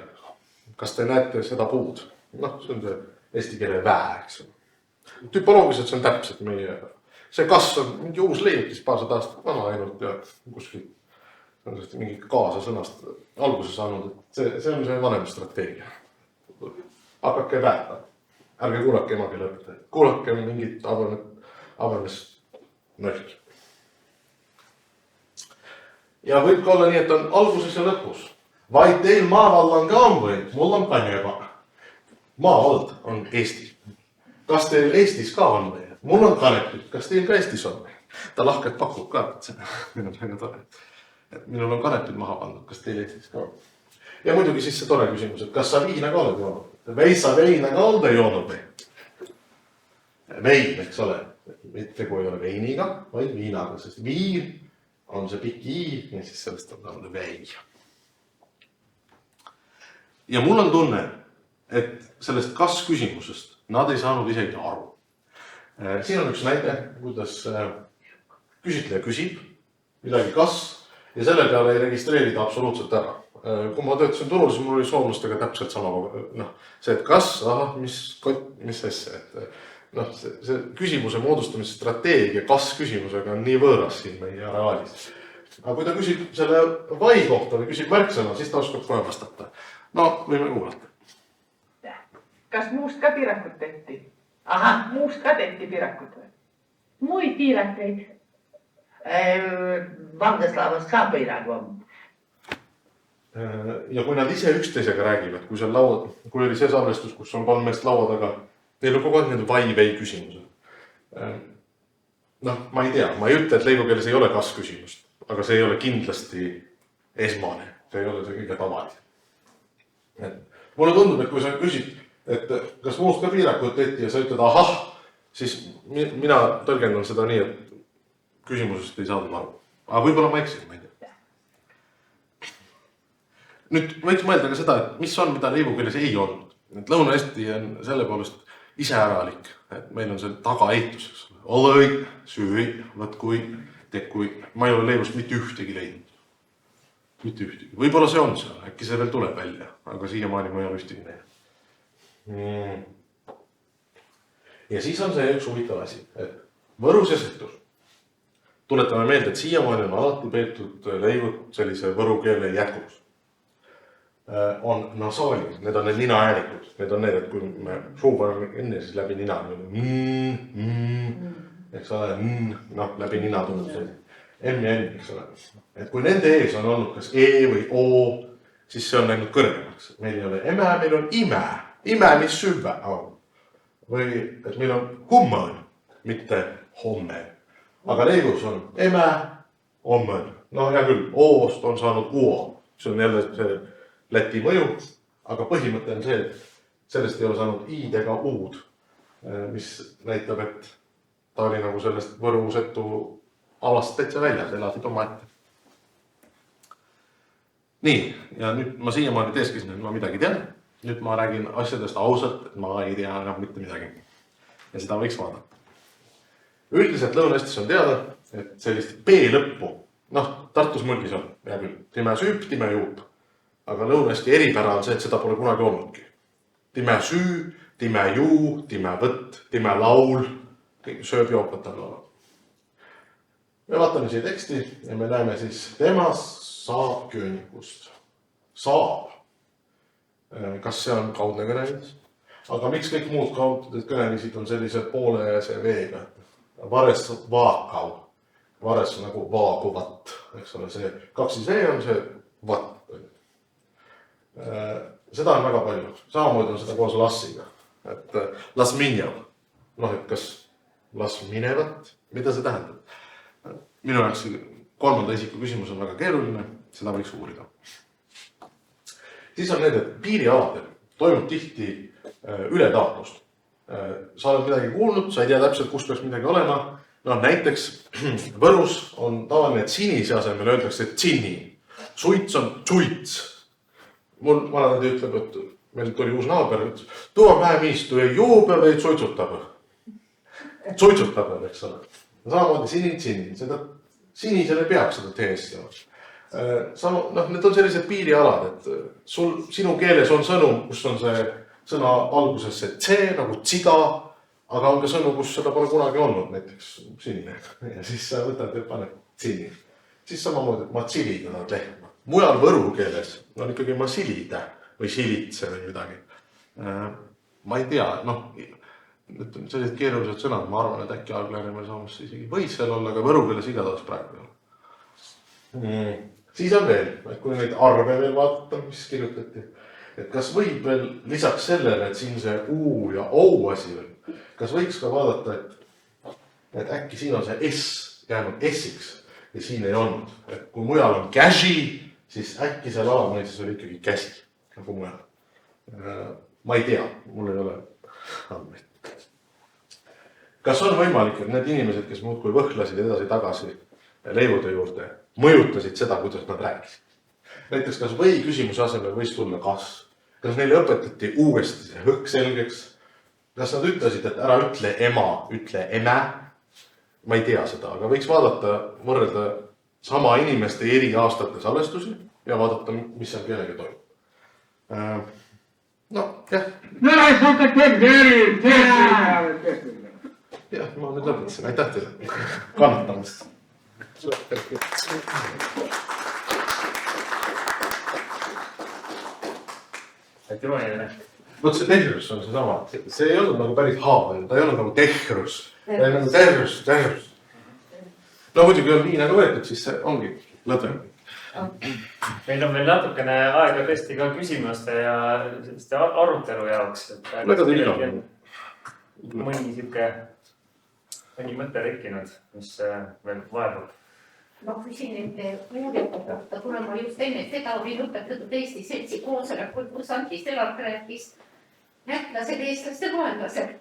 [SPEAKER 2] Kas te näete seda puud? Noh, see on see eesti keele vää, eks. Tüpoloogiliselt see on täpselt meie. See kas on mingi uus leiutis paarsada aastat vana ainult ja kuskil on mingi kaasa sõnast alguse saanud. See on see vanem strateegia. Hakake vääta. Ärge kuulake emakeele õpetajat. Kuulake mingit avanes nalki. Ja võib ka olla nii, et on alguses ja lõpus. Vaid teil maavallan ka on või? Mul on Kanjeva. Maavald on Eesti. Kas teil Eestis ka on või? Mul on kanepid. Kas teil ka Eestis on või? Ta lahkelt pakub ka, et see on väga tore. Et minul on kanepid maha pandud. Kas teil Eestis ka on? Ja muidugi siis see tore küsimus, et kas sa viina ka oled joonud? Veisa veina ka oled joonud või? Vein, eks ole. Tegu ei ole veiniga, vaid viinaga, sest viin on see pikk i ja siis sellest on olnud vein. Ja mul on tunne, et sellest kas küsimusest nad ei saanud isegi aru. Siin on üks näide, kuidas küsitleja küsib midagi kas ja selle peale ei registreerida absoluutselt ära. Kui ma töötasin turul, siis mul oli soomlastega täpselt sama. No, see, et kas, mis asja, et noh, see küsimuse moodustamise strateegia kas küsimusega on nii võõras siin meie reaalis. Aga kui ta küsib selle vai kohta või küsib märksõna, siis ta oskab kohe vastata. No, võime kuulata.
[SPEAKER 8] Kas muust ka piirakut tehti? Aha, muust ka tehti piirakut või?
[SPEAKER 9] Muid piirakeid.
[SPEAKER 5] Valgeslavast ka piiraku on.
[SPEAKER 2] Ja kui nad ise üksteisega räägivad, kui oli see salvestus, kus on 3 meest laua taga, neil on kogu aeg need vai-vei küsimused. Noh, ma ei tea, ma ei ütle, et leivukeeles ei ole kas küsimust, aga see ei ole kindlasti esmane, see ei ole see kõige tavalisem. Mulle tundub, et kui sa küsid, et kas muust ka piirakut tehti ja sa ütled ahah, siis mina tõlgendan seda nii, et küsimusest ei saanud aru. Aga võib-olla ma eksin, ma ei tea. Nüüd võiks mõelda ka seda, et mis on, mida leivukeeles ei olnud. Et Lõuna-Eesti on selle poolest iseäralik, et meil on see tagaeitus, eks ole. Olõi, süüi, võtkui, tekkui. Ma ei ole leivust mitte ühtegi leidnud. Mitte ühtegi. Võib-olla see on seal, äkki see veel tuleb välja, aga siiamaani ma ei ole ühtegi näinud. Ja siis on see üks huvitav asi, et Võrus ja Setus. Tuletame meelde, et siiamaani on alati peetud leivud sellise võru keele jätkuks. on nasaalid, need on need ninahäälikud. Need on need, et kui me suu paneme enne, siis läbi nina. Eks ole, noh, läbi nina tuleb see M ja N, eks ole. Et kui nende ees on olnud kas E või O, siis see on läinud kõrgemaks. Meil ei ole emä, meil on ime. Ime, mis süvä on. Või et meil on hummen, mitte hommen. Aga leedus on emä, hommen. No hea küll, O-st on saanud uo. See on jälle see läti mõju. Aga põhimõte on see, et sellest ei ole saanud i-d ega u-d. Mis näitab, et ta oli nagu sellest võrusetu alast täitsa väljas, elasid oma ette. Nii, ja nüüd ma siiamaani teeskisin, et ma midagi tean. Nüüd ma räägin asjadest ausalt, et ma ei tea enam mitte midagi. Ja seda võiks vaadata. Üldiselt Lõuna-Eestis on teada, et sellist B-lõppu, noh, Tartus mõlgis on, hea küll, time süüp, time juup. Aga Lõuna-Eesti eripära on see, et seda pole kunagi olnudki. Time süü, time juu, time võtt, time laul, sööb joopõtal laulab. Me vaatame siia teksti ja me näeme siis temas saab köönikust. Saab. Kas see on kaudne kõneviis? Aga miks kõik muud kauded kõneviisid on sellise poolejäse veega? Vares vaakav. Vares nagu vaabuvat. Eks ole, see kaksis V on see vat. Seda on väga palju. Samamoodi on seda koos lassiga. Et las minjav. Noh, et kas las minevat? Mida see tähendab? Minu jaoks kolmanda isiku küsimus on väga keeruline, seda võiks uurida. Siis on need, et piirialadel toimub tihti ületaatlust. Sa oled midagi kuulnud, sa ei tea täpselt, kust peaks midagi olema. No näiteks Võrus on tavaline, et sinise asemel öeldakse tsinni. Suits on tsuits. Mul vanadadi ütleb, et meil tuli uus naaber, et tuo mäemiistu ei juube või suitsutab. Suitsutab, eks ole. Samamoodi sini. Seda sinisele peaks seda teest teha. Need on sellised piirialad, et sinu keeles on sõnum, kus on see sõna alguses see C nagu tsida, aga on ka sõnum, kus seda pole kunagi olnud, näiteks sinine. Ja siis sa võtad ja paned sini. Siis samamoodi, et ma tsilida nad lehma. Mujal võru keeles on ikkagi ma silida või silitse või midagi. Ma ei tea, sellised keerulised sõnad, ma arvan, et äkki Alglääremaal saamas isegi võis seal olla, aga võru keeles igatahes praegu ei ole. Siis on veel, et kui neid arve veel vaadata, mis kirjutati, et kas võib veel lisaks sellele, et siin see U ja O asi veel, kas võiks ka vaadata, et äkki siin on see S jäänud S-iks ja siin ei olnud. Et kui mujal on käsi, siis äkki seal alamõises oli ikkagi käsi, nagu mujal. Ma ei tea, mul ei ole andmeid. Kas on võimalik, et need inimesed, kes muudkui võhlasid edasi-tagasi leivude juurde, mõjutasid seda, kuidas nad rääkisid? Näiteks, kas või küsimuse asemel võis tulla kas? Kas neile õpetati uuesti see hõkk selgeks? Kas nad ütlesid, et ära ütle ema, ütle emä? Ma ei tea seda, aga võiks vaadata, võrrelda sama inimeste eri aastate salvestusi ja vaadata, mis seal kellega toimub. Jah. Jah, ma nüüd lõpetasin. Aitäh teile kannatamast.
[SPEAKER 1] Äkki loen.
[SPEAKER 2] Võt see tehrus on see sama. See ei olnud nagu päris haaval. Ta ei olnud nagu tehrus. Ta ei olnud tehrus. No muidugi on viinaga võetud, siis see ongi lõdvem.
[SPEAKER 1] Meil on veel natukene aega tõesti ka küsimuste ja arutelu jaoks.
[SPEAKER 2] Väga teile.
[SPEAKER 1] Mõni mõte tekkinud, mis veel vaevab.
[SPEAKER 9] Ma küsin nende uurijate kohta, kuna ma just enne seda olin õpetatud Eesti seltsi koosolekul, kus Antis Elart rääkis lätlased, eestlaste, vaenlased.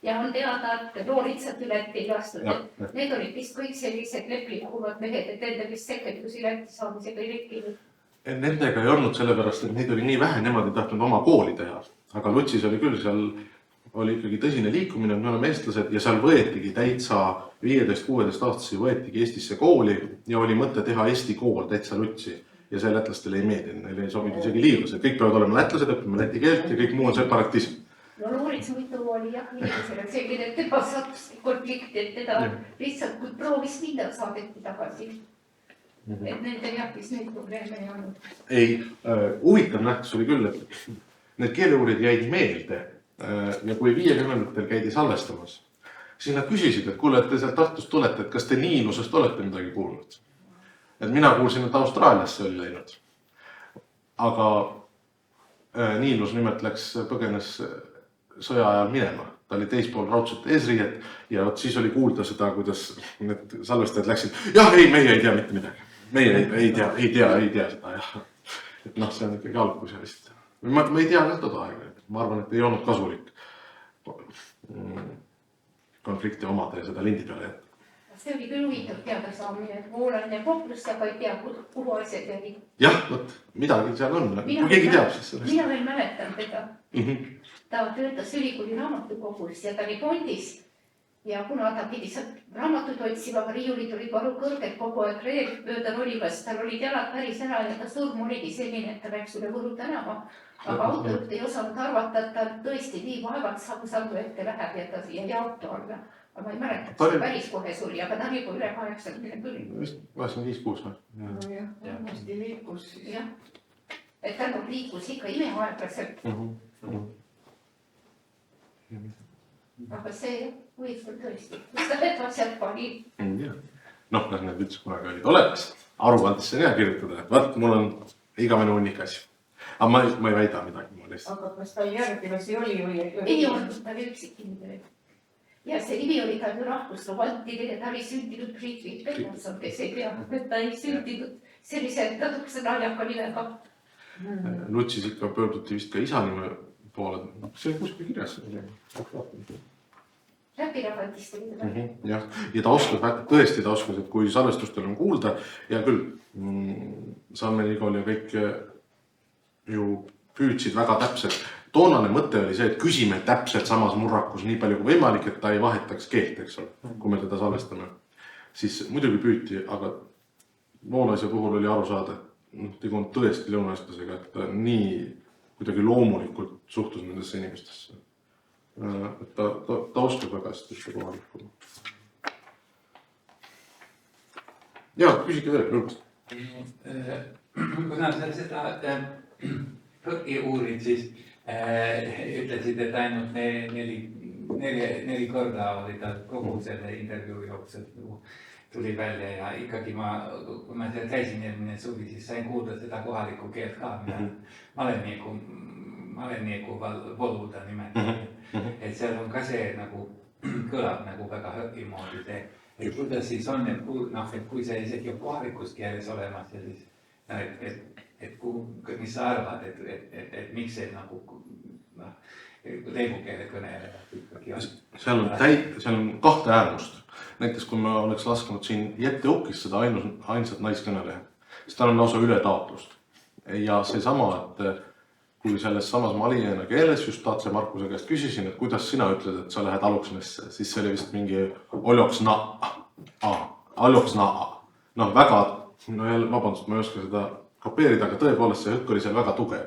[SPEAKER 9] Ja on teada, et Looritsat üle Lätti lastud. Need olid vist kõik sellised leplikuvad mehed, et nende vist sekendusi Lätti saamisega ei lekkinud.
[SPEAKER 2] Nendega ei olnud sellepärast, et neid oli nii vähe, nemad ei tahtnud oma kooli teha. Aga Lutsis oli küll, seal oli ikkagi tõsine liikumine, me oleme eestlased ja seal võetigi täitsa 15-16 aastasi võetigi Eestisse kooli ja oli mõte teha Eesti kool täitsa Lutsi ja see lätlastele ei meeldinud, neile ei sobinud isegi liivlased. Kõik peavad olema lätlased, õppima läti keelt ja kõik muu on separatism.
[SPEAKER 9] No Loorits muidu oli jah inimesele selline, et tema sattus konflikti, et teda lihtsalt kui proovis minna, saadeti tagasi. et nendel jah, kes neid probleeme ei olnud.
[SPEAKER 2] ei, huvitav nähtus oli küll, et need keeleuurid jäid meelde ja kui 50-ndatel käidi salvestamas, siis nad küsisid, et kuule, et te sealt Tartust tulete, et kas te Niilusest olete midagi kuulnud? Et mina kuulsin, et Austraaliasse oli läinud. Aga Niilus nimelt põgenes sõja ajal minema. Ta oli teispool raudset eesriiet ja siis oli kuulda seda, kuidas need salvestajad läksid. Jah, ei, meie ei tea mitte midagi. Meie ei tea seda, jah. Et noh, see on ikkagi algus ja vist. Ma ei tea ka seda aega. Ma arvan, et ei olnud kasulik konflikti omada ja seda lindi peale jätta.
[SPEAKER 9] See oli küll huvitav teada saamine, et mul on Koplust, aga ei tea, kuhu asjad jäi.
[SPEAKER 2] Jah, võt, midagi seal on. Kui keegi teab, siis sellest.
[SPEAKER 9] Mina veel mäletan teda. Ta töötas ülikooli raamatukogus ja ta oli fondis. Ja kuna ta pidi sealt raamatut otsima, aga riiulid oli paru kõrged kogu aeg reel mööda rolimas, tal olid jalad päris ära ja ta surm oligi selline, et ta läks üle Võru tänava. Aga autojuht ei osanud arvata, et ta tõesti nii vaevalt sammu ette läheb ja ta jäi auto alla. Aga ma ei mäleta, kas ta päris kohe suri, aga ta oli juba üle 80 küll.
[SPEAKER 2] Vist 85-6 või?
[SPEAKER 8] Jah, hästi liikus.
[SPEAKER 9] Jah, et ta liikus ikka imeaeglaselt. Aga see huvitav tõesti, kus ta need asjad pani?
[SPEAKER 2] Noh, need üldse kunagi olid olemas. Aruandesse on hea kirjutada, et vaat, mul on igavene hunnik asju. Aga ma ei väida midagi.
[SPEAKER 8] Aga kas ta järgimisi oli või?
[SPEAKER 9] Ei olnud, ta oli üksik inimene. Ja see nimi oli ta ju rahvuslovaltidele, ta oli sündinud Friedrich Benson, kes ei tea, et ta ei sündinud sellise natukese naljaka nimega.
[SPEAKER 2] Lutsis ikka pöörduti vist ka isa nime poole. See on kuskil kirjas.
[SPEAKER 9] Läbirahvatist oli teda.
[SPEAKER 2] Jah, ja ta tõesti ta oskas, et kui salvestustel on kuulda, ja küll, Salmen Igol ja kõik ju püüdsid väga täpselt. Toonane mõte oli see, et küsime täpselt samas murrakus nii palju kui võimalik, et ta ei vahetaks keelt, eks ole, kui me teda salvestame. Siis muidugi püüti, aga Voolaise puhul oli aru saada, et tegu on tõesti lõunaestlasega, et ta nii kuidagi loomulikult suhtus nendesse inimestesse. Et ta oskab väga hästi seda kohalikku. Jaa, küsige veel, lõpust.
[SPEAKER 7] Kuna sa seda põki uurid, siis ütlesid, et ainult 4 korda oli ta kogu selle intervjuu jooksul tuli välja ja ikkagi kui ma seal käisin eelmine suvi, siis sain kuulda seda kohalikku keelt ka, mida Malenieku Voluda nimetati. Et seal on ka see nagu kõlab nagu väga höki moodi see, et kuidas siis on, et kui see isegi on kohalikus keeles olemas ja siis, mis sa arvad, et miks see nagu leibukeele kõnelevad ikkagi on?
[SPEAKER 2] Seal on kahte äärmust. Näiteks kui ma oleks lasknud siin Jette Ukis seda ainsat naiskõneleja, siis tal on lausa üle taotlust. Ja see sama, et kui selles samas maliena keeles just Taatse Markuse käest küsisin, et kuidas sina ütled, et sa lähed Aluksnesse, siis see oli vist mingi Aljoksnaa. Noh, väga, jälle vabandust, ma ei oska seda kopeerida, aga tõepoolest see hõkk oli seal väga tugev.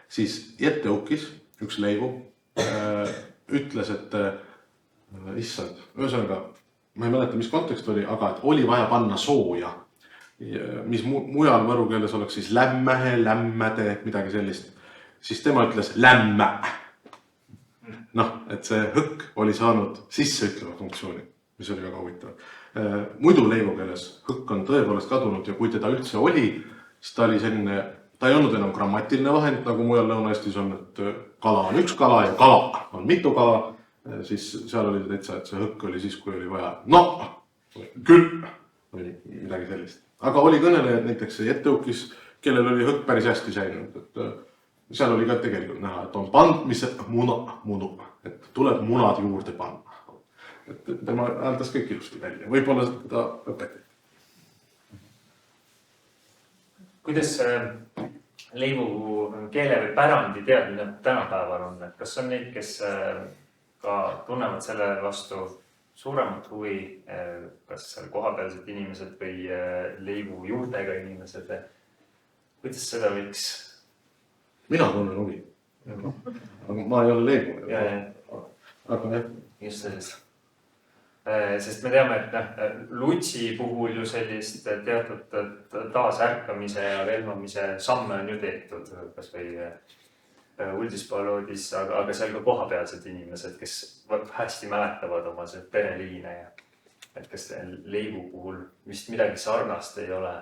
[SPEAKER 2] Siis Jette Ukis, üks leivu, ütles, et issand, ühesõnaga, ma ei mäleta, mis kontekst oli, aga et oli vaja panna sooja, mis mujal võru keeles oleks siis lämmähe, lämmäde, midagi sellist. Siis tema ütles lämmä. Noh, et see hõkk oli saanud sisse ütleva funktsiooni, mis oli väga huvitav. Muidu leivukeeles hõkk on tõepoolest kadunud ja kui teda üldse oli, siis ta oli selline, ta ei olnud enam grammatiline vahend, nagu mujal Lõuna-Eestis on, et kala on üks kala ja kala on mitu kala, siis seal oli täitsa, et see hõkk oli siis, kui oli vaja. Küll oli midagi sellist. Aga oli kõnelejad näiteks Jette Ukis, kellel oli hõkk päris hästi säinud, et seal oli ka tegelikult näha, et on pand, mis munu, et tuleb munad juurde panna. Et tema hääldas kõik ilusti välja. Võib-olla seda õpetati.
[SPEAKER 1] Kuidas leivu keele või pärandi teadmine tänapäeval on? Kas on neid, kes ka tunnevad selle vastu suuremat huvi, kas kohapealsed inimesed või leivu juurtega inimesed? Kuidas seda võiks?
[SPEAKER 2] Mina tunnen huvi. Aga ma ei ole leivu.
[SPEAKER 1] Aga
[SPEAKER 2] jah.
[SPEAKER 1] Just selles. sest me teame, et Lutsi puhul ju sellist teatud taasärkamise ja velmamise samme on ju tehtud, kas või Uldispaluudis, aga seal ka kohapealsed inimesed, kes hästi mäletavad oma pereliine ja et kas leivu puhul vist midagi sarnast ei ole.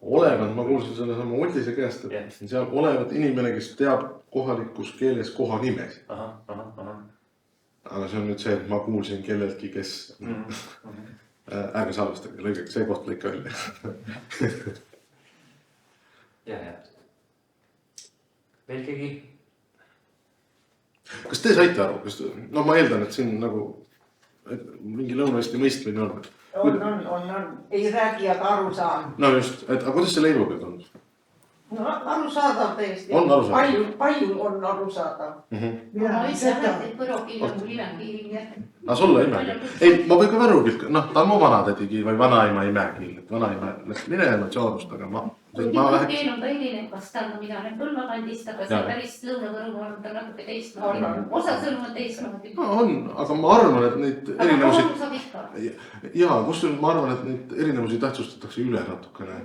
[SPEAKER 2] Olevat, ma kuulsin selle sama Uldise käest, et seal olevat inimene, kes teab kohalikus keeles koha nimesid. Aga see on nüüd see, et ma kuulsin kelleltki, kes ärge salvestage, lõigake see koht lõika välja.
[SPEAKER 1] Ja. Veel keegi?
[SPEAKER 2] Kas te saite aru? No ma eeldan, et siin nagu mingi Lõuna-Eesti mõistmine on.
[SPEAKER 6] On. Ei räägi, aga aru saan.
[SPEAKER 2] No just, aga kuidas see leivuga tundus?
[SPEAKER 6] No arusaadav täiesti.
[SPEAKER 2] On arusaadav?
[SPEAKER 6] Palju on arusaadav.
[SPEAKER 9] Ma ütlen, et võrokiil on mul imekiil.
[SPEAKER 2] Aga sulla imekiil? Ei, ma võin ka võrukiil, noh, ta on mu vanatädigi või vanaima imekiil. Vanaima läks minema Tsoorust, aga ma...
[SPEAKER 9] Võrokeel on ka erinev, kas ta on mina nüüd Põlvakandist, aga see päris Lõuna-Võrumaal on ta natuke teistmoodi. Osa sõlm on teistmoodi.
[SPEAKER 2] No on, aga ma arvan, et neid erinevusi...
[SPEAKER 9] Aga saab ikka.
[SPEAKER 2] Jaa, kusjuures ma arvan, et neid erinevusi tähtsustatakse üle natukene.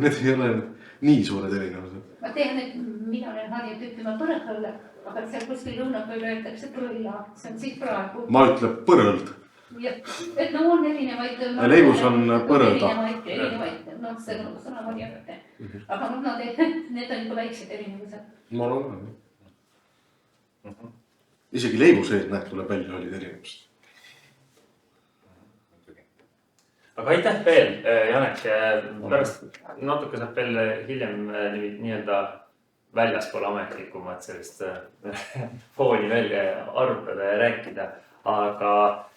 [SPEAKER 2] Need ei ole nii suured erinevused.
[SPEAKER 9] Ma tean, et mina olen harjunud ütlema põrõhõlle, aga seal kuskil lõunapööl öeldakse põlla. See on siit praegu.
[SPEAKER 2] Ma ütlen põrõld.
[SPEAKER 9] Et no on erinevaid...
[SPEAKER 2] Leivus on põrõda.
[SPEAKER 9] Erinevaid, noh, see on sõna variante. Aga need on juba väiksed erinevused.
[SPEAKER 2] Ma olen. Isegi leivu sees näed, tuleb välja olid erinevused.
[SPEAKER 1] Aga aitäh veel, Janek. Pärast natuke saab veel hiljem nii-öelda väljaspool ametlikumat sellist fooni välja arutada ja rääkida. Aga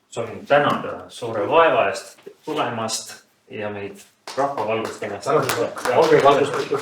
[SPEAKER 1] soovin tänada suure vaeva eest tulemast ja meid rahva valgustamast.
[SPEAKER 2] Olge valgustatud.